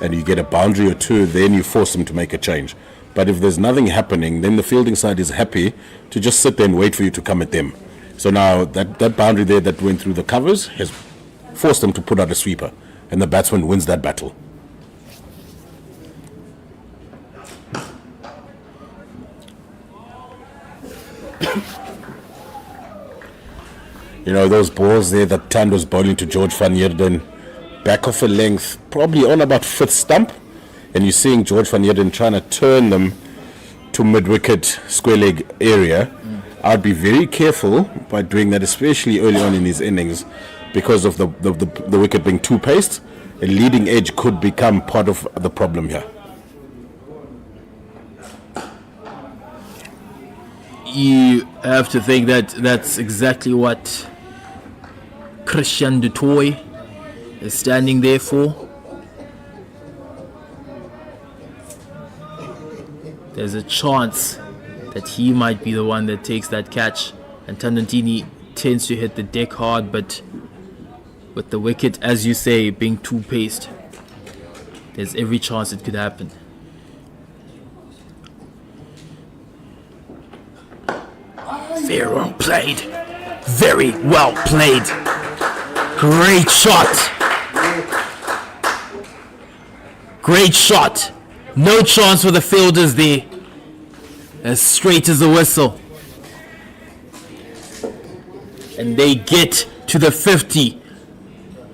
and you get a boundary or two, then you force them to make a change. But if there's nothing happening, then the fielding side is happy to just sit there and wait for you to come at them. So now that boundary there that went through the covers has forced them to put out a sweeper, and the batsman wins that battle. You know, those balls there that Tando's bowling to George van Heerden, back off a length, probably on about fifth stump, and you're seeing George van Heerden trying to turn them to mid-wicket square leg area. I'd be very careful by doing that, especially early on in his innings, because of the wicket being too paced. A leading edge could become part of the problem here. You have to think that that's exactly what Christian du Toit is standing there for. There's a chance that he might be the one that takes that catch, and Tandantini tends to hit the deck hard, but with the wicket, as you say, being too paced, there's every chance it could happen. Very well played. Very well played. Great shot. Great shot. No chance for the fielders there. As straight as a whistle. And they get to the 50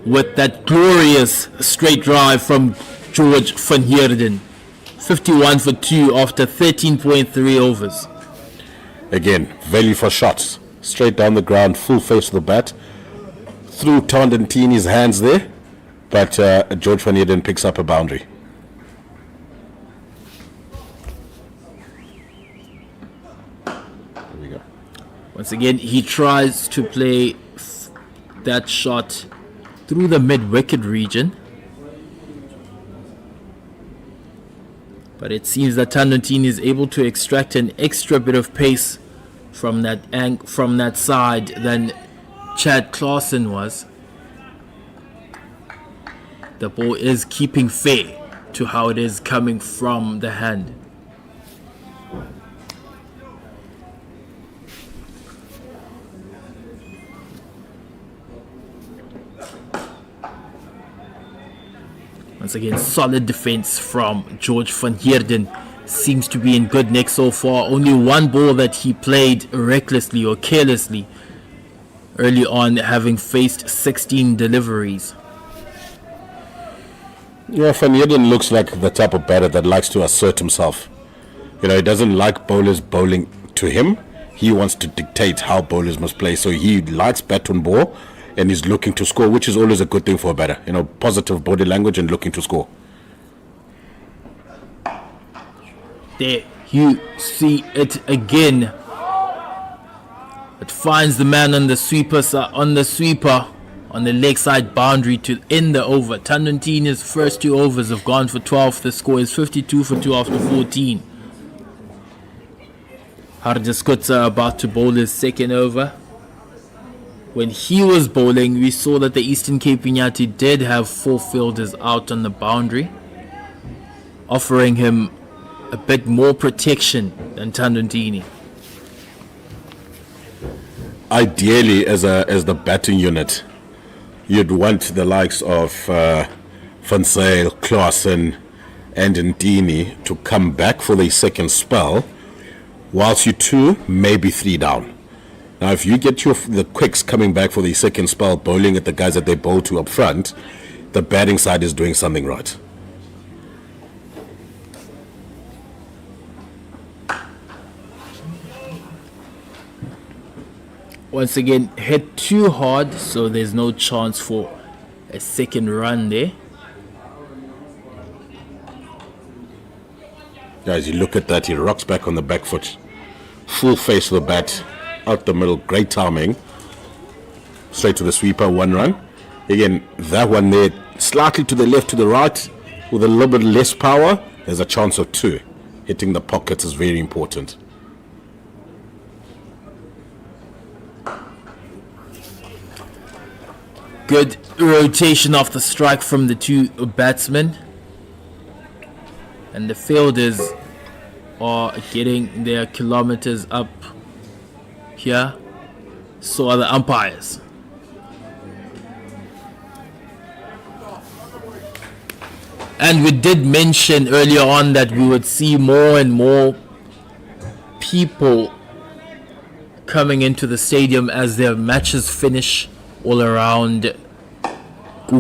with that glorious straight drive from George van Heerden. 51 for 2 after 13.3 overs. Again, value for shots. Straight down the ground, full face of the bat. Through Tandantini's hands there. But George van Heerden picks up a boundary. There we go. Once again, he tries to play that shot through the mid-wicket region. But it seems that Tandantini is able to extract an extra bit of pace from that side than Chad Clausen was. The ball is keeping fair to how it is coming from the hand. Once again, solid defense from George van Heerden. Seems to be in good nick so far. Only one ball that he played recklessly or carelessly early on, having faced 16 deliveries. Yeah, Van Heerden looks like the type of batter that likes to assert himself. You know, he doesn't like bowlers bowling to him. He wants to dictate how bowlers must play. So he likes bat on ball and is looking to score, which is always a good thing for a batter. You know, positive body language and looking to score. There you see it again. It finds the man on the sweeper on the leg side boundary to end the over. Tandantini's first 2 overs have gone for 12. The score is 52 for 2 after 14. Harjas Kutsa about to bowl his second over. When he was bowling, we saw that the Eastern Cape Iinyathi did have 4 fielders out on the boundary, offering him a bit more protection than Tandantini. Ideally, as the batting unit, you'd want the likes of Van Zyl, Clausen, and Ndini to come back for their second spell, whilst you 2, maybe 3 down. Now, if you get the quicks coming back for the second spell, bowling at the guys that they bowl to up front, the batting side is doing something right. Once again, hit too hard, so there's no chance for a second run there. Guys, you look at that, he rocks back on the back foot. Full face of the bat, out the middle, great timing. Straight to the sweeper, 1 run. Again, that one there, slightly to the left, to the right, with a little bit less power, there's a chance of 2. Hitting the pockets is very important. Good rotation off the strike from the 2 batsmen. And the fielders are getting their kilometers up here. So are the umpires. And we did mention earlier on that we would see more and more people coming into the stadium as their matches finish all around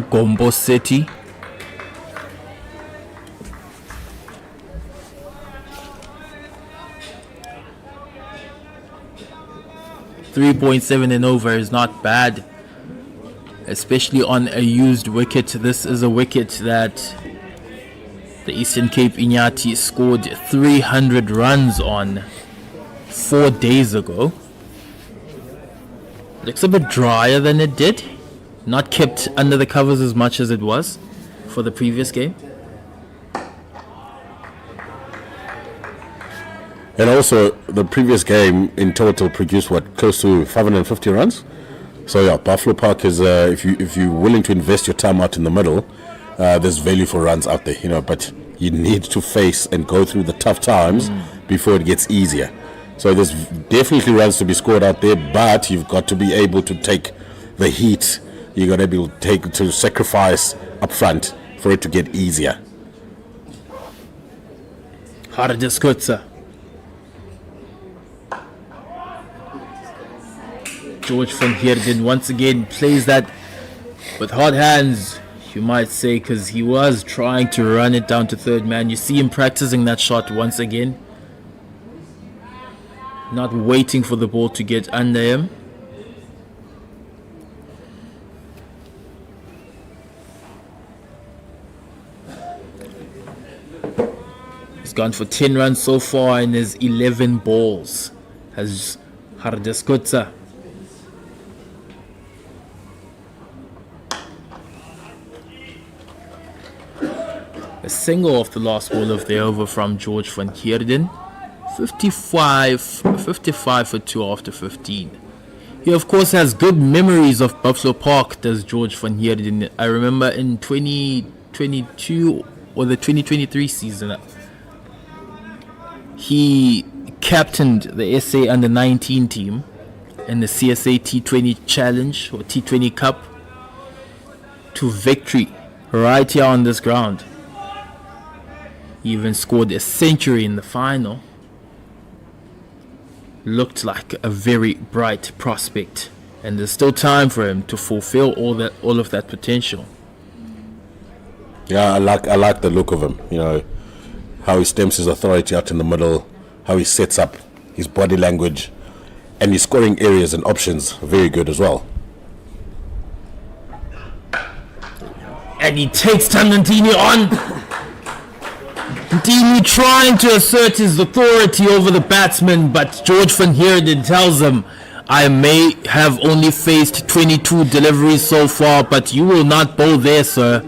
Gombo City. .7 and over is not bad, especially on a used wicket. This is a wicket that the Eastern Cape Iinyathi scored 300 runs on 4 days ago. Looks a bit drier than it did. Not kept under the covers as much as it was for the previous game. And also, the previous game in total produced close to 550 runs. So yeah, Buffalo Park is if you're willing to invest your time out in the middle, there's value for runs out there, you know. But you need to face and go through the tough times before it gets easier. So there's definitely runs to be scored out there, but you've got to be able to take the heat, You got to be able to sacrifice up front for it to get easier. Hardeskutsa. George van Heerden once again plays that with hot hands, you might say, because he was trying to run it down to third man. You see him practicing that shot once again. Not waiting for the ball to get under him. He's gone for 10 runs so far in his 11 balls. Has Hardeskutsa. A single off the last ball of the over from George van Heerden. 55 for 2 after 15. He of course has good memories of Buffalo Park, does George van Heerden. I remember in 2022 or the 2023 season, he captained the SA under 19 team in the CSA T20 Challenge or T20 Cup to victory right here on this ground. He even scored a century in the final. Looked like a very bright prospect, and there's still time for him to fulfill all of that potential. Yeah, I like the look of him. You know, how he stamps his authority out in the middle, how he sets up his body language, and his scoring areas and options very good as well. And he takes Tandantini on. Ntini trying to assert his authority over the batsman, but George van Heerden tells him, I may have only faced 22 deliveries so far, but you will not bowl there, sir.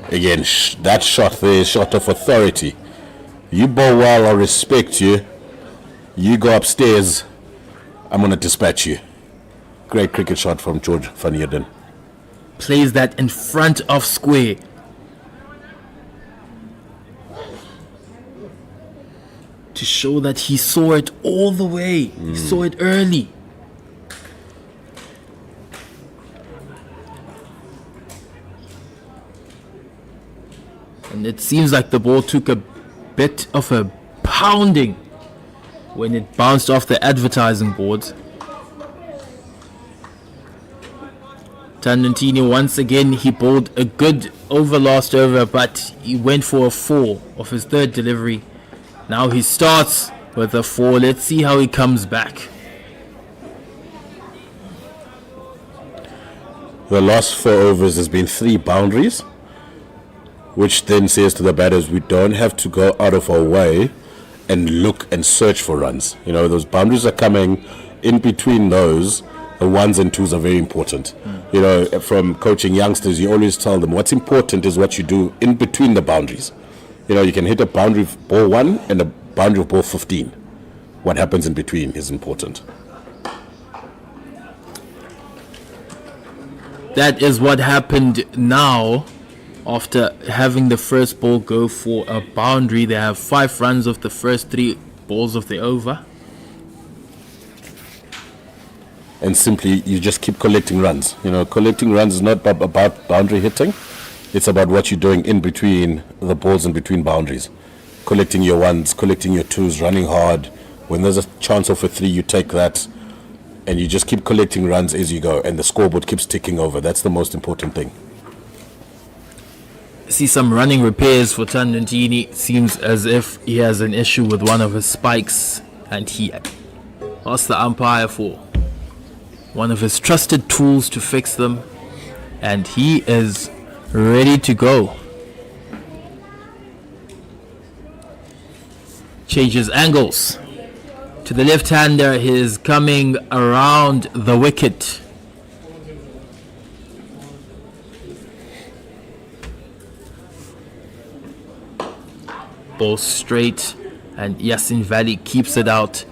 Again, that shot there is shot of authority. You bowl well, I'll respect you. You go upstairs, I'm going to dispatch you. Great cricket shot from George van Heerden. Plays that in front of square. To show that he saw it all the way. He saw it early. And it seems like the ball took a bit of a pounding when it bounced off the advertising board. Tandantini once again, he bowled a good over last over, but he went for a 4 of his third delivery. Now he starts with a 4. Let's see how he comes back. The last 4 overs has been 3 boundaries, which then says to the batters, we don't have to go out of our way and look and search for runs. You know, those boundaries are coming. In between those, the 1s and 2s are very important. You know, from coaching youngsters, you always tell them what's important is what you do in between the boundaries. You know, you can hit a boundary of ball 1 and a boundary of ball 15. What happens in between is important. That is what happened now. After having the first ball go for a boundary, they have 5 runs of the first 3 balls of the over. And simply, you just keep collecting runs. You know, collecting runs is not about boundary hitting. It's about what you're doing in between the balls and between boundaries. Collecting your 1s, collecting your 2s, running hard. When there's a chance of a 3, you take that. And you just keep collecting runs as you go. And the scoreboard keeps ticking over. That's the most important thing. See some running repairs for Tandantini. Seems as if he has an issue with one of his spikes. And he asked the umpire for one of his trusted tools to fix them. And he is ready to go. Changes angles. To the left-hander, he is coming around the wicket. Ball straight, and Yasin Valley keeps it out.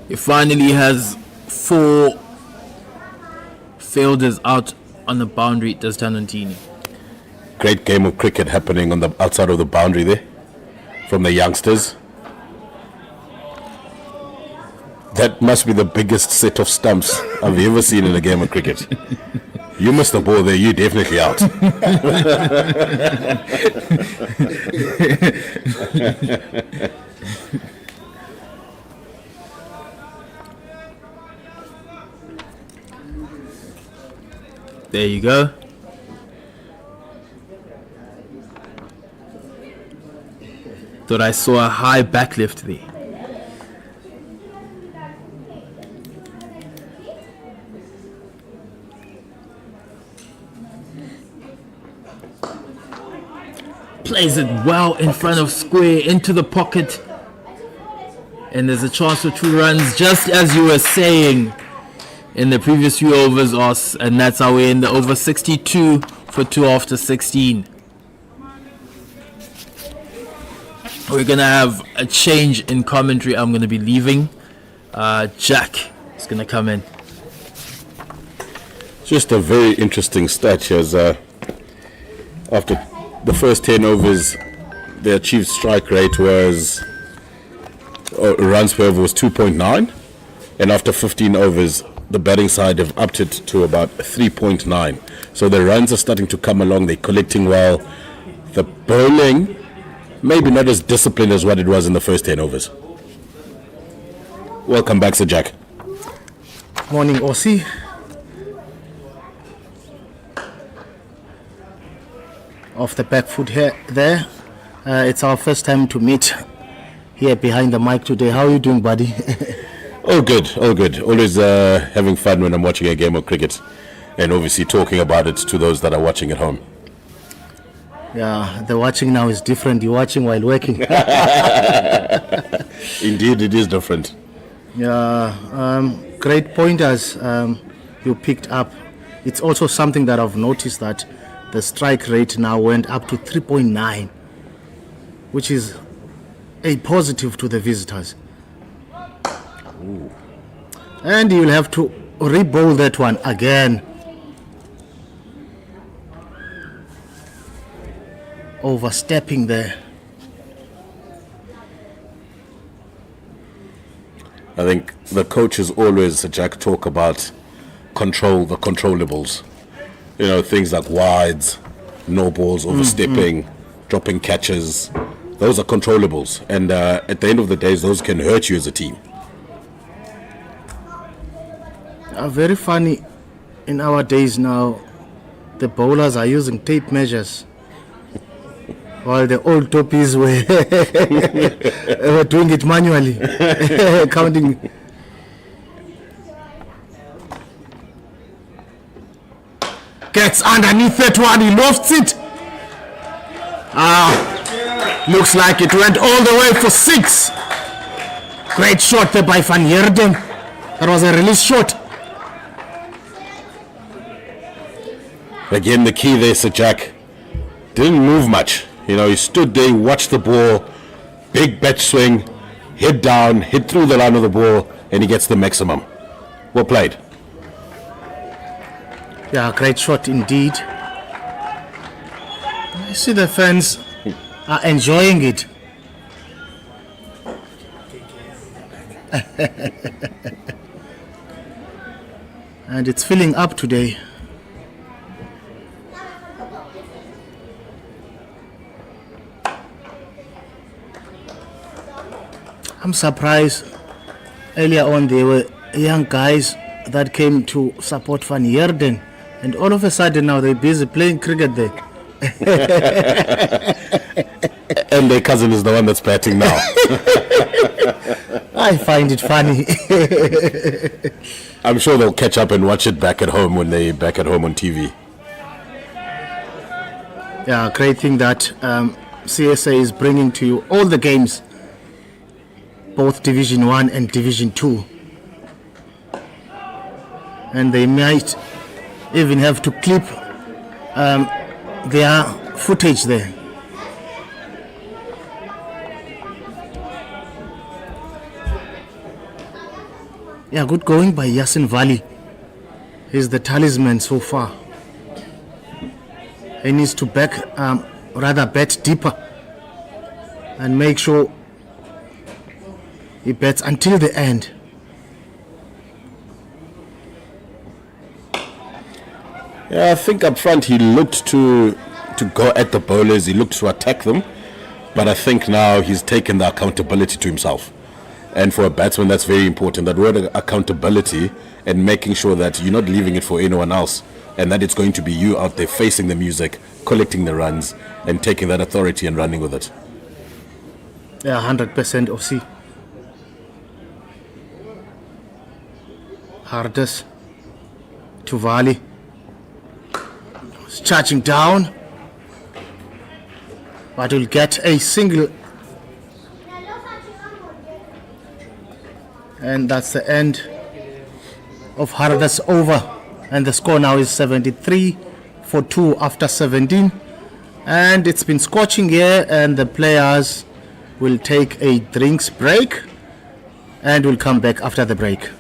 He finally has 4 fielders out on the boundary does Tanontini. Great game of cricket happening on the outside of the boundary there from the youngsters. That must be the biggest set of stumps I've ever seen in a game of cricket. You missed the ball there, you definitely out. There you go. Thought I saw a high backlift there. Plays it well in front of square, into the pocket. And there's a chance for 2 runs, just as you were saying in the previous few overs, Os. And that's how we're in the over 62 for 2 after 16. We're going to have a change in commentary. I'm going to be leaving. Jack is going to come in. Just a very interesting stat here. After the first 10 overs, the achieved strike rate was, runs per over was 2.9. And after 15 overs, the batting side have upped it to about 3.9. So the runs are starting to come along. They're collecting well. The bowling, maybe not as disciplined as what it was in the first 10 overs. Welcome back, Sir Jack. Morning, Aussie. Off the back foot here, there. It's our first time to meet here behind the mic today. How are you doing, buddy? Oh, good. Always having fun when I'm watching a game of cricket, and obviously talking about it to those that are watching at home. Yeah, the watching now is different. You're watching while working. Indeed, it is different. Yeah, great pointers you picked up. It's also something that I've noticed that the strike rate now went up to 3.9, which is a positive to the visitors. Ooh. And you'll have to re-bowl that one again. Overstepping there. I think the coaches always, Jack, talk about the controllables. You know, things like wides, no balls, overstepping, dropping catches. Those are controllables. And at the end of the day, those can hurt you as a team. Very funny. In our days now, the bowlers are using tape measures, while the old toppies were doing it manually, counting. Gets underneath that one, he lofts it. Looks like it went all the way for 6. Great shot there by Van Heerden. That was a release shot. Again, the key there, Sir Jack, didn't move much. You know, he stood there, watched the ball, big bat swing, head down, hit through the line of the ball, and he gets the maximum. Well played. Yeah, great shot indeed. I see the fans are enjoying it. And it's filling up today. I'm surprised. Earlier on there were young guys that came to support Van Heerden, and all of a sudden now they're busy playing cricket there. And their cousin is the one that's batting now. I find it funny. I'm sure they'll catch up and watch it back at home when they're back at home on TV. Yeah, great thing that CSA is bringing to you all the games, both Division 1 and Division 2. And they might even have to clip their footage there. Yeah, good going by Yasin Valley. He's the talisman so far. He needs to bet deeper and make sure he bets until the end. Yeah, I think up front he looked to go at the bowlers, he looked to attack them, but I think now he's taken the accountability to himself. And for a batsman, that's very important, that word accountability, and making sure that you're not leaving it for anyone else, and that it's going to be you out there facing the music, collecting the runs, and taking that authority and running with it. Yeah, 100% OC. Hardest to Vali. Charging down, but will get a single, and that's the end of Haradas over, and the score now is 73 for 2 after 17, and it's been scorching here, and the players will take a drinks break and will come back after the break.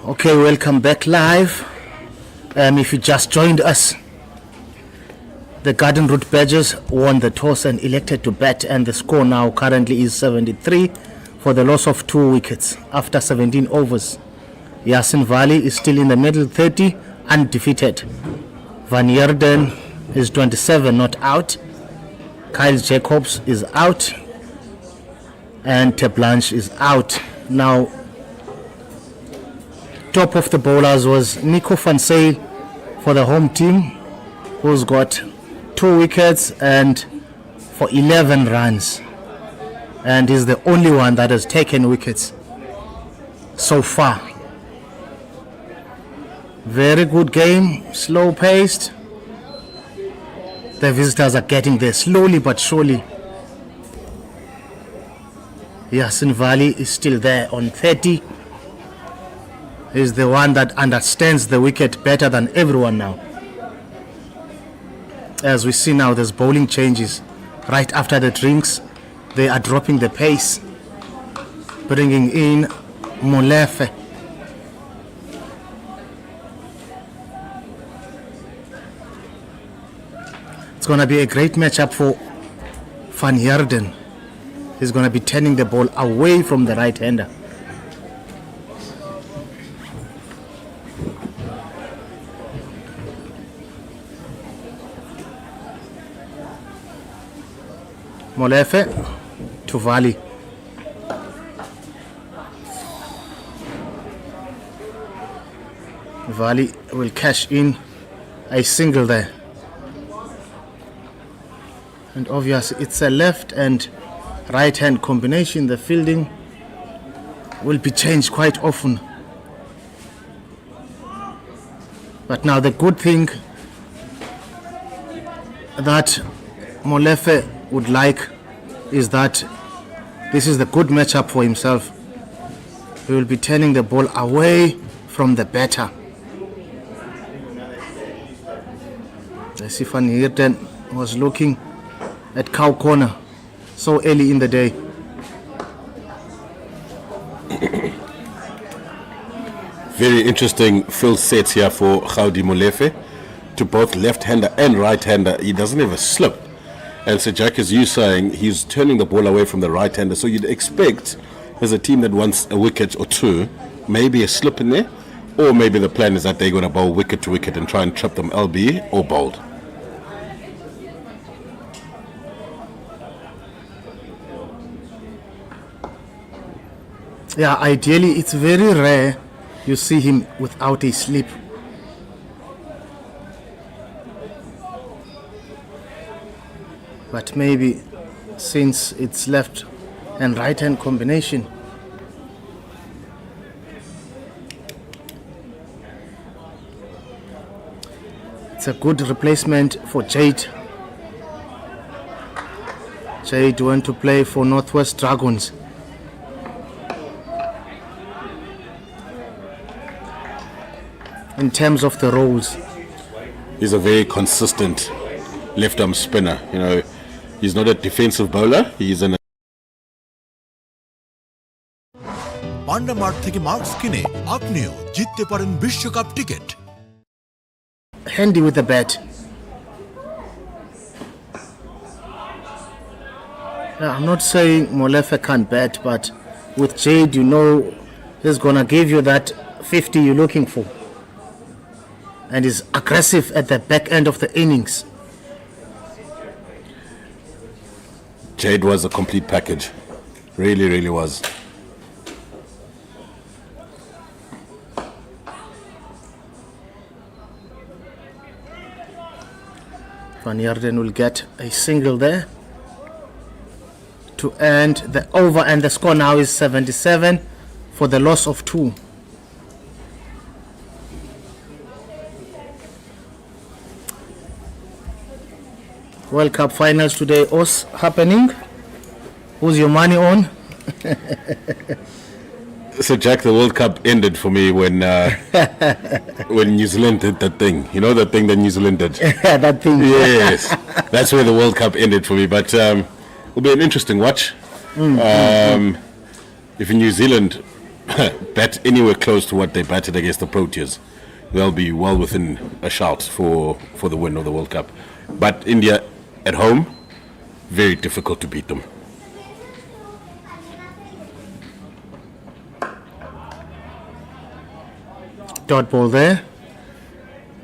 Okay, welcome back live. If you just joined us, the Garden Route Badgers won the toss and elected to bat, and the score now currently is 73 for the loss of 2 wickets after 17 overs. Yasin Vali is still in the middle, 30, undefeated. Van Yerden is 27, not out. Kyle Jacobs is out, and Teblanche is out. Now, top of the bowlers was Nico van Zyl for the home team, who's got 2 wickets and for 11 runs, and is the only one that has taken wickets so far. Very good game, slow paced. The visitors are getting there slowly but surely. Yasin Valley is still there on 30. He's the one that understands the wicket better than everyone now. As we see now, there's bowling changes. Right after the drinks, they are dropping the pace, bringing in Molefe. It's going to be a great matchup for Van Heerden. He's going to be turning the ball away from the right-hander. Molefe to Vali. Vali will cash in a single there. And obviously it's a left and right hand combination. The fielding will be changed quite often. But now the good thing that Molefe would like is that this is the good matchup for himself. He will be turning the ball away from the batter. I see Van Heerden was looking at cow corner so early in the day. Very interesting fill sets here for Gaudi Molefe to both left-hander and right-hander. He doesn't have a slip. And so Jack, as you saying, he's turning the ball away from the right-hander. So you'd expect, as a team that wants a wicket or two, maybe a slip in there, or maybe the plan is that they're going to bowl wicket to wicket and try and trip them LB or bowled. Yeah, ideally it's very rare you see him without a slip. But maybe since it's left and right hand combination, it's a good replacement for Jade. Jade went to play for Northwest Dragons. In terms of the roles, he's a very consistent left-arm spinner. You know, he's not a defensive bowler. He's an পান্ডামার্ট থেকে marks কিনে আপনিও জিততে পারেন বিশ্বকাপ ticket. handy with the bat. Now, I'm not saying Molefe can't bat, but with Jade, you know he's gonna give you that 50 you're looking for, and is aggressive at the back end of the innings. Jade was a complete package. Really, really was. Van Heerden will get a single there to end the over, and the score now is 77 for the loss of 2. World Cup finals today also happening. Who's your money on? So Jack, the World Cup ended for me when when New Zealand did that thing. You know that thing that New Zealand did? That thing. Yes, that's where the World Cup ended for me. But it'll be an interesting watch. If New Zealand bat anywhere close to what they batted against the Proteas, they'll be well within a shout for the win of the World Cup. But India at home, very difficult to beat them. Dot ball there.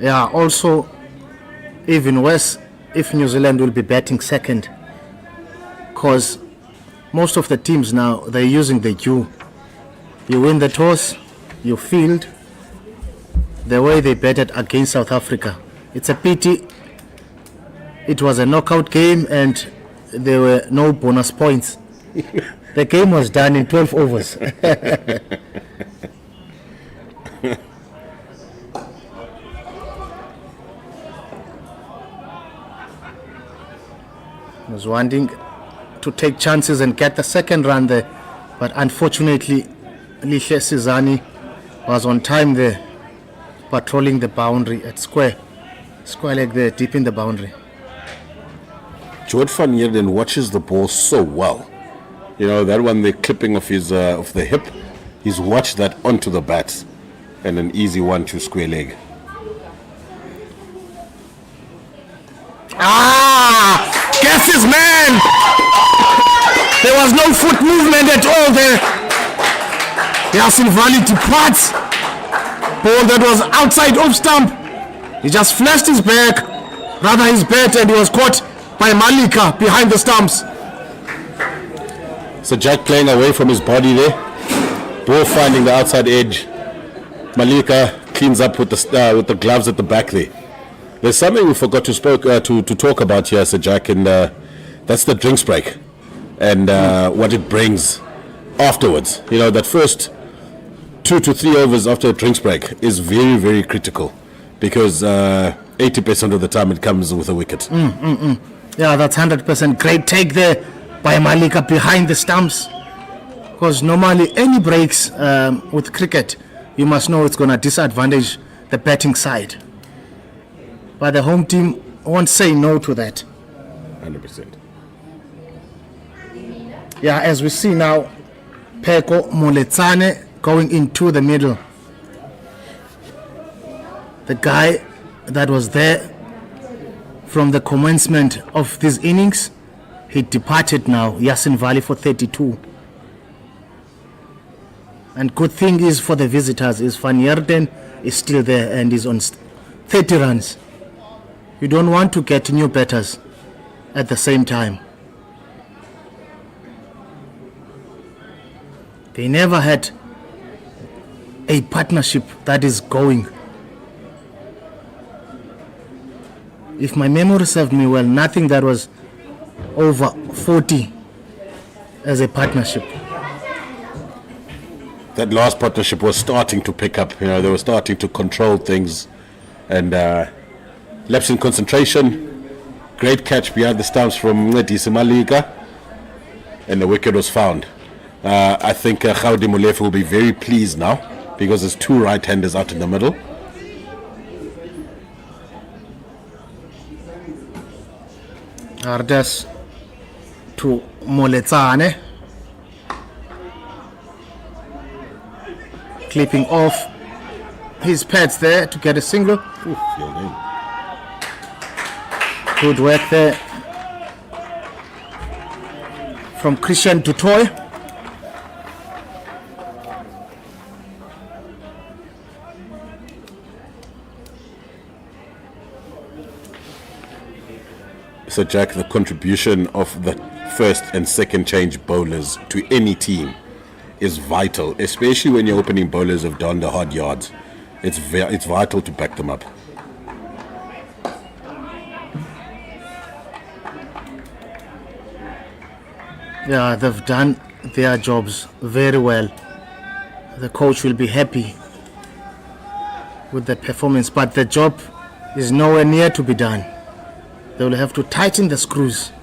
Yeah, also even worse if New Zealand will be batting second, because most of the teams now, they're using the U. You win the toss, you field, the way they batted against South Africa. It's a pity it was a knockout game and there were no bonus points. The game was done in 12 overs. Was wanting to take chances and get the second run there, but unfortunately Lihle Sizani was on time there, patrolling the boundary at square leg there, deep in the boundary. George van Heerden watches the ball so well. You know, that one, the clipping of his of the hip, he's watched that onto the bat, and an easy one to square leg. Guess his man! There was no foot movement at all there. Yasin Vali departs. Ball that was outside off stump. He just flashed his back, rather his bat, and he was caught by Malika behind the stumps. So Jack playing away from his body there. Ball finding the outside edge. Malika cleans up with the gloves at the back there. There's something we forgot to talk about here, Sir Jack, and that's the drinks break and what it brings afterwards. You know, that first 2 to 3 overs after a drinks break is very, very critical because 80% of the time it comes with a wicket. Yeah, that's 100%. Great take there by Malika behind the stumps. Because normally any breaks with cricket, you must know it's going to disadvantage the batting side. But the home team won't say no to that. 100%. Yeah, as we see now, Peko Moletsane going into the middle. The guy that was there from the commencement of this innings, he departed now, Yasin Vali for 32. And good thing is for the visitors is Van Heerden is still there and is on 30 runs. You don't want to get new batters at the same time. They never had a partnership that is going. If my memory served me well, nothing that was over 40 as a partnership. That last partnership was starting to pick up. You know, they were starting to control things, and lapse in concentration. Great catch behind the stumps from Ncedisi Malika, and the wicket was found. I think Gaudi Molefe will be very pleased now because there's 2 right-handers out in the middle. Ardas to Moletsane, clipping off his pads there to get a single. Oof, your name. Good work there from Christian Dutoy. So Jack, the contribution of the first and second change bowlers to any team is vital, especially when your opening bowlers have done the hard yards. It's vital to back them up. Yeah, they've done their jobs very well. The coach will be happy with the performance, but the job is nowhere near to be done. They will have to tighten the screws.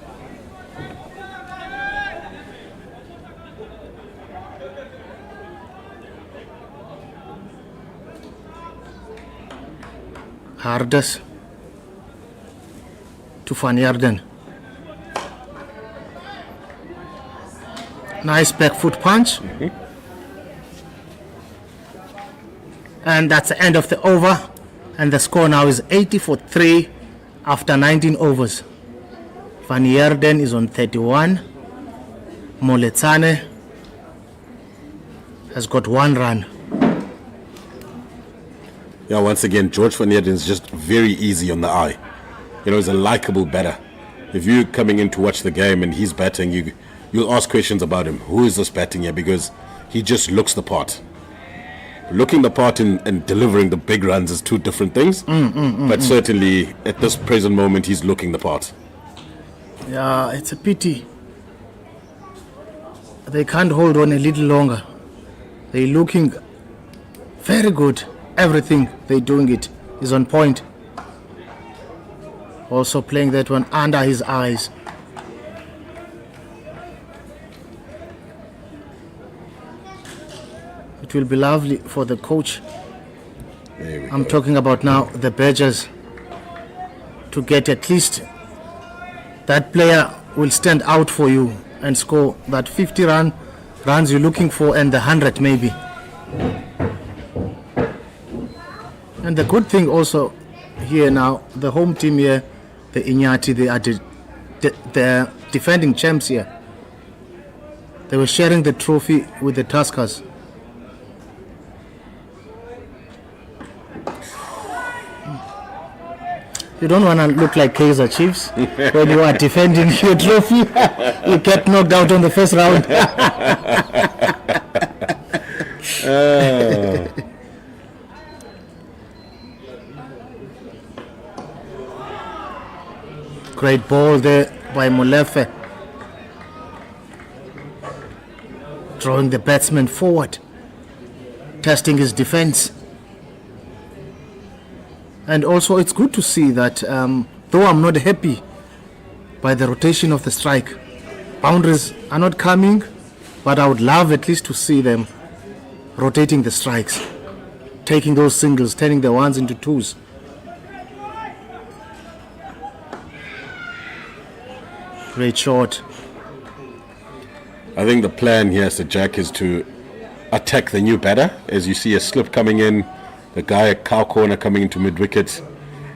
Hardest to Van Heerden. Nice back foot punch. And that's the end of the over. And the score now is 80 for 3 after 19 overs. Van Heerden is on 31. Moletsane has got 1 run. Yeah, once again, George van Heerden is just very easy on the eye. You know, he's a likable batter. If you're coming in to watch the game and he's batting, you'll ask questions about him. Who is this batting here? Because he just looks the part. Looking the part and delivering the big runs is 2 different things. But certainly, at this present moment, he's looking the part. Yeah, it's a pity they can't hold on a little longer. They're looking very good. Everything they're doing it is on point. Also playing that one under his eyes. It will be lovely for the coach. I'm talking about now the Badgers, to get at least that player will stand out for you and score that 50 runs you're looking for, and the 100 maybe. And the good thing also here now, the home team here, the Iinyathi, they are the defending champs here. They were sharing the trophy with the Tuskers. You don't want to look like Kaizer Chiefs when you are defending your trophy. You get knocked out on the first round. Great ball there by Molefe. Drawing the batsman forward. Testing his defense. And also it's good to see that though I'm not happy by the rotation of the strike, boundaries are not coming, but I would love at least to see them rotating the strikes, taking those singles, turning the ones into twos. Great shot. I think the plan here, Sir Jack, is to attack the new batter. As you see a slip coming in, the guy at cow corner coming into mid-wicket,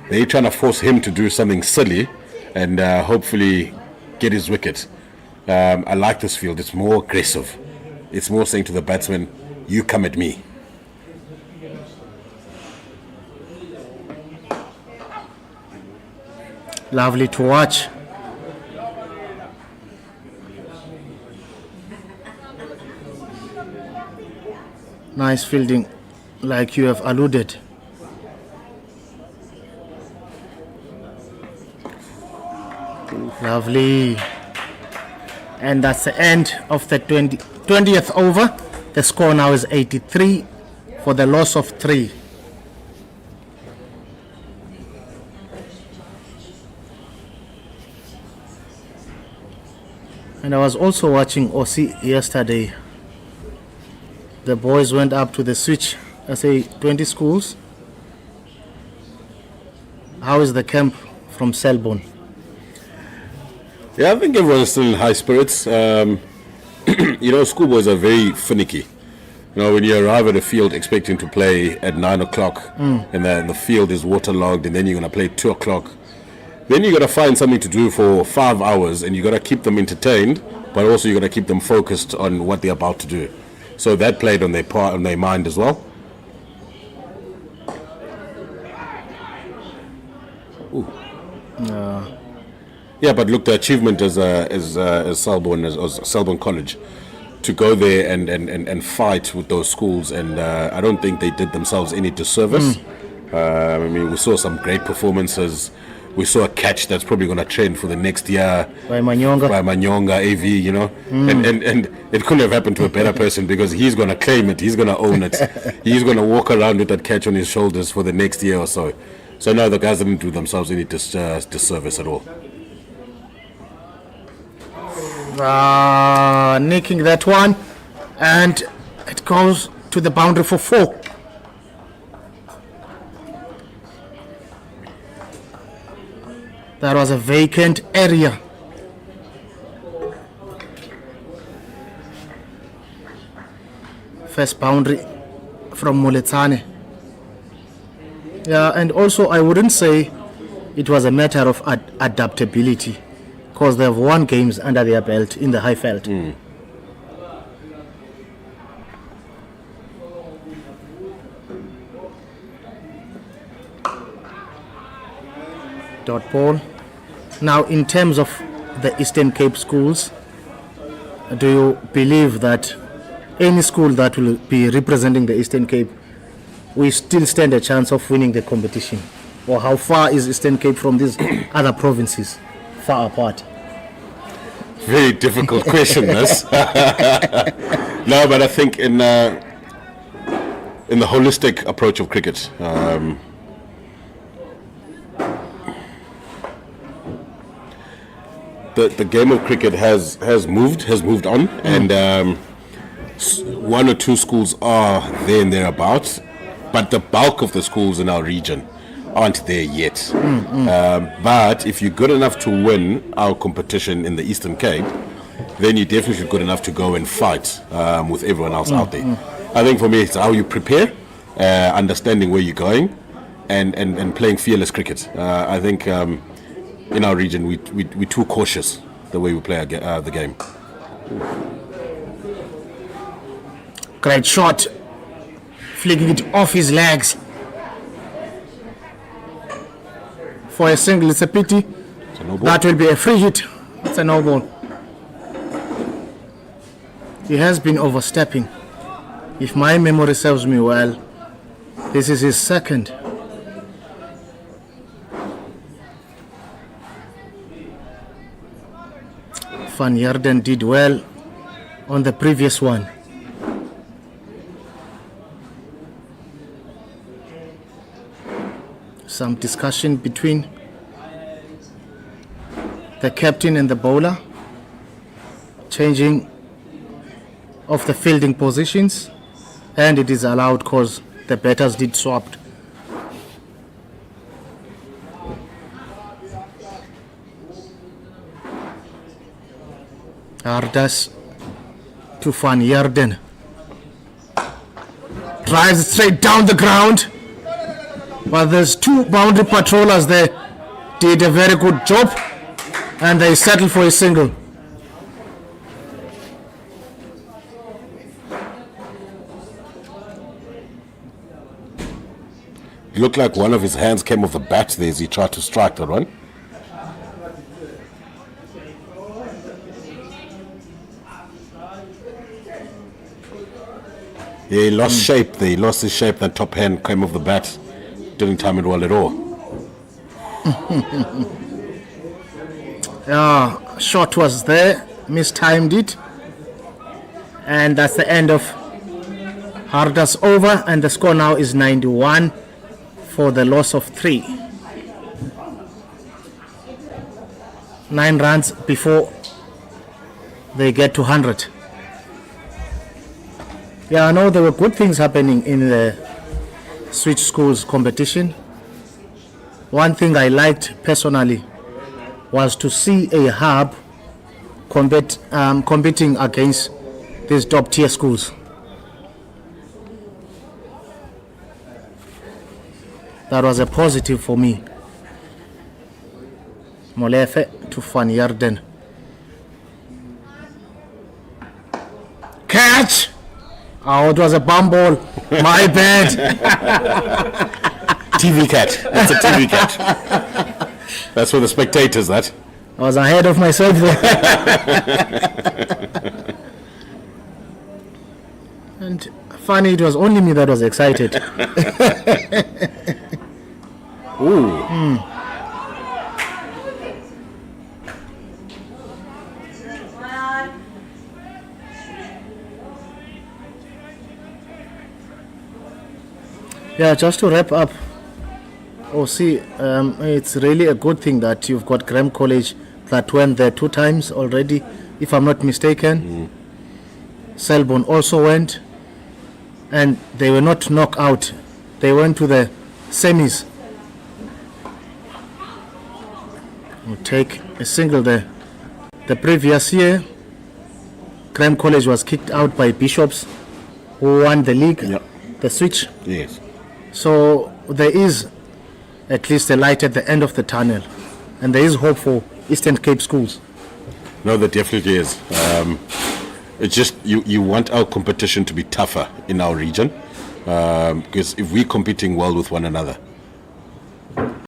they're trying to force him to do something silly and hopefully get his wicket. I like this field. It's more aggressive. It's more saying to the batsman, you come at me. Lovely to watch. Nice fielding, like you have alluded. Lovely. And that's the end of the 20th over. The score now is 83 for the loss of 3. And I was also watching OC yesterday. The boys went up to the switch, I say 20 schools. How is the camp from Selborne? Yeah, I think everyone's still in high spirits. You know, schoolboys are very finicky. You know, when you arrive at a field expecting to play at 9 o'clock and the field is waterlogged, and then you're going to play 2 o'clock, then you got to find something to do for 5 hours, and you got to keep them entertained, but also you got to keep them focused on what they're about to do. So that played on their mind as well. Yeah, but look, the achievement as Selborne College, to go there and fight with those schools, and I don't think they did themselves any disservice. I mean, we saw some great performances. We saw a catch that's probably going to trend for the next year By Manyonga, AV, you know, and it couldn't have happened to a better person, because he's going to claim it, he's going to own it, he's going to walk around with that catch on his shoulders for the next year or so. So no, the guys didn't do themselves any disservice at all. Nicking that one, and it goes to the boundary for 4. That was a vacant area. First boundary from Moletsane. Yeah, and also I wouldn't say it was a matter of adaptability, because they have won games under their belt in the Highveld. Dot ball. Now, in terms of the Eastern Cape schools, do you believe that any school that will be representing the Eastern Cape, we still stand a chance of winning the competition? Or how far is Eastern Cape from these other provinces? Far apart. Very difficult question, this. No, but I think in the holistic approach of cricket, the game of cricket has moved on, and one or two schools are there and thereabouts, but the bulk of the schools in our region aren't there yet. But if you're good enough to win our competition in the Eastern Cape, then you're definitely good enough to go and fight with everyone else out there. I think for me, it's how you prepare, understanding where you're going, and playing fearless cricket. I think in our region, we're too cautious the way we play the game. Great shot. Flicking it off his legs. For a single, it's a pity. It's a no ball. That will be a free hit. It's a no ball. He has been overstepping. If my memory serves me well, this is his second. Van Heerden did well on the previous one. Some discussion between the captain and the bowler, changing of the fielding positions, and it is allowed because the batters did swapped. Ardas to Van Heerden. Drives it straight down the ground. But there's two boundary patrollers there. Did a very good job. And they settled for a single. It looked like one of his hands came off the bat there as he tried to strike the run. Yeah, he lost shape there. He lost his shape. That top hand came off the bat. Didn't time it well at all. Shot was there. Mistimed it. And that's the end of Harda's over. And the score now is 91 for the loss of 3. 9 runs before they get to 100. Yeah, I know there were good things happening in the switch schools competition. One thing I liked personally was to see a hub competing against these top tier schools. That was a positive for me. Molefe to Van Heerden. Catch! Oh, it was a bum ball. My bad. TV cat. That's a TV cat. That's for the spectators, that. I was ahead of myself there. And funny, it was only me that was excited. Ooh. Yeah, just to wrap up, it's really a good thing that you've got Graham College that went there 2 times already, if I'm not mistaken. Selborne also went, and they were not knocked out. They went to the semis. We'll take a single there. The previous year, Graham College was kicked out by Bishops, who won the league, the switch. Yes. So there is at least a light at the end of the tunnel, and there is hope for Eastern Cape schools. No, there definitely is. It's just you want our competition to be tougher in our region, because if we're competing well with one another,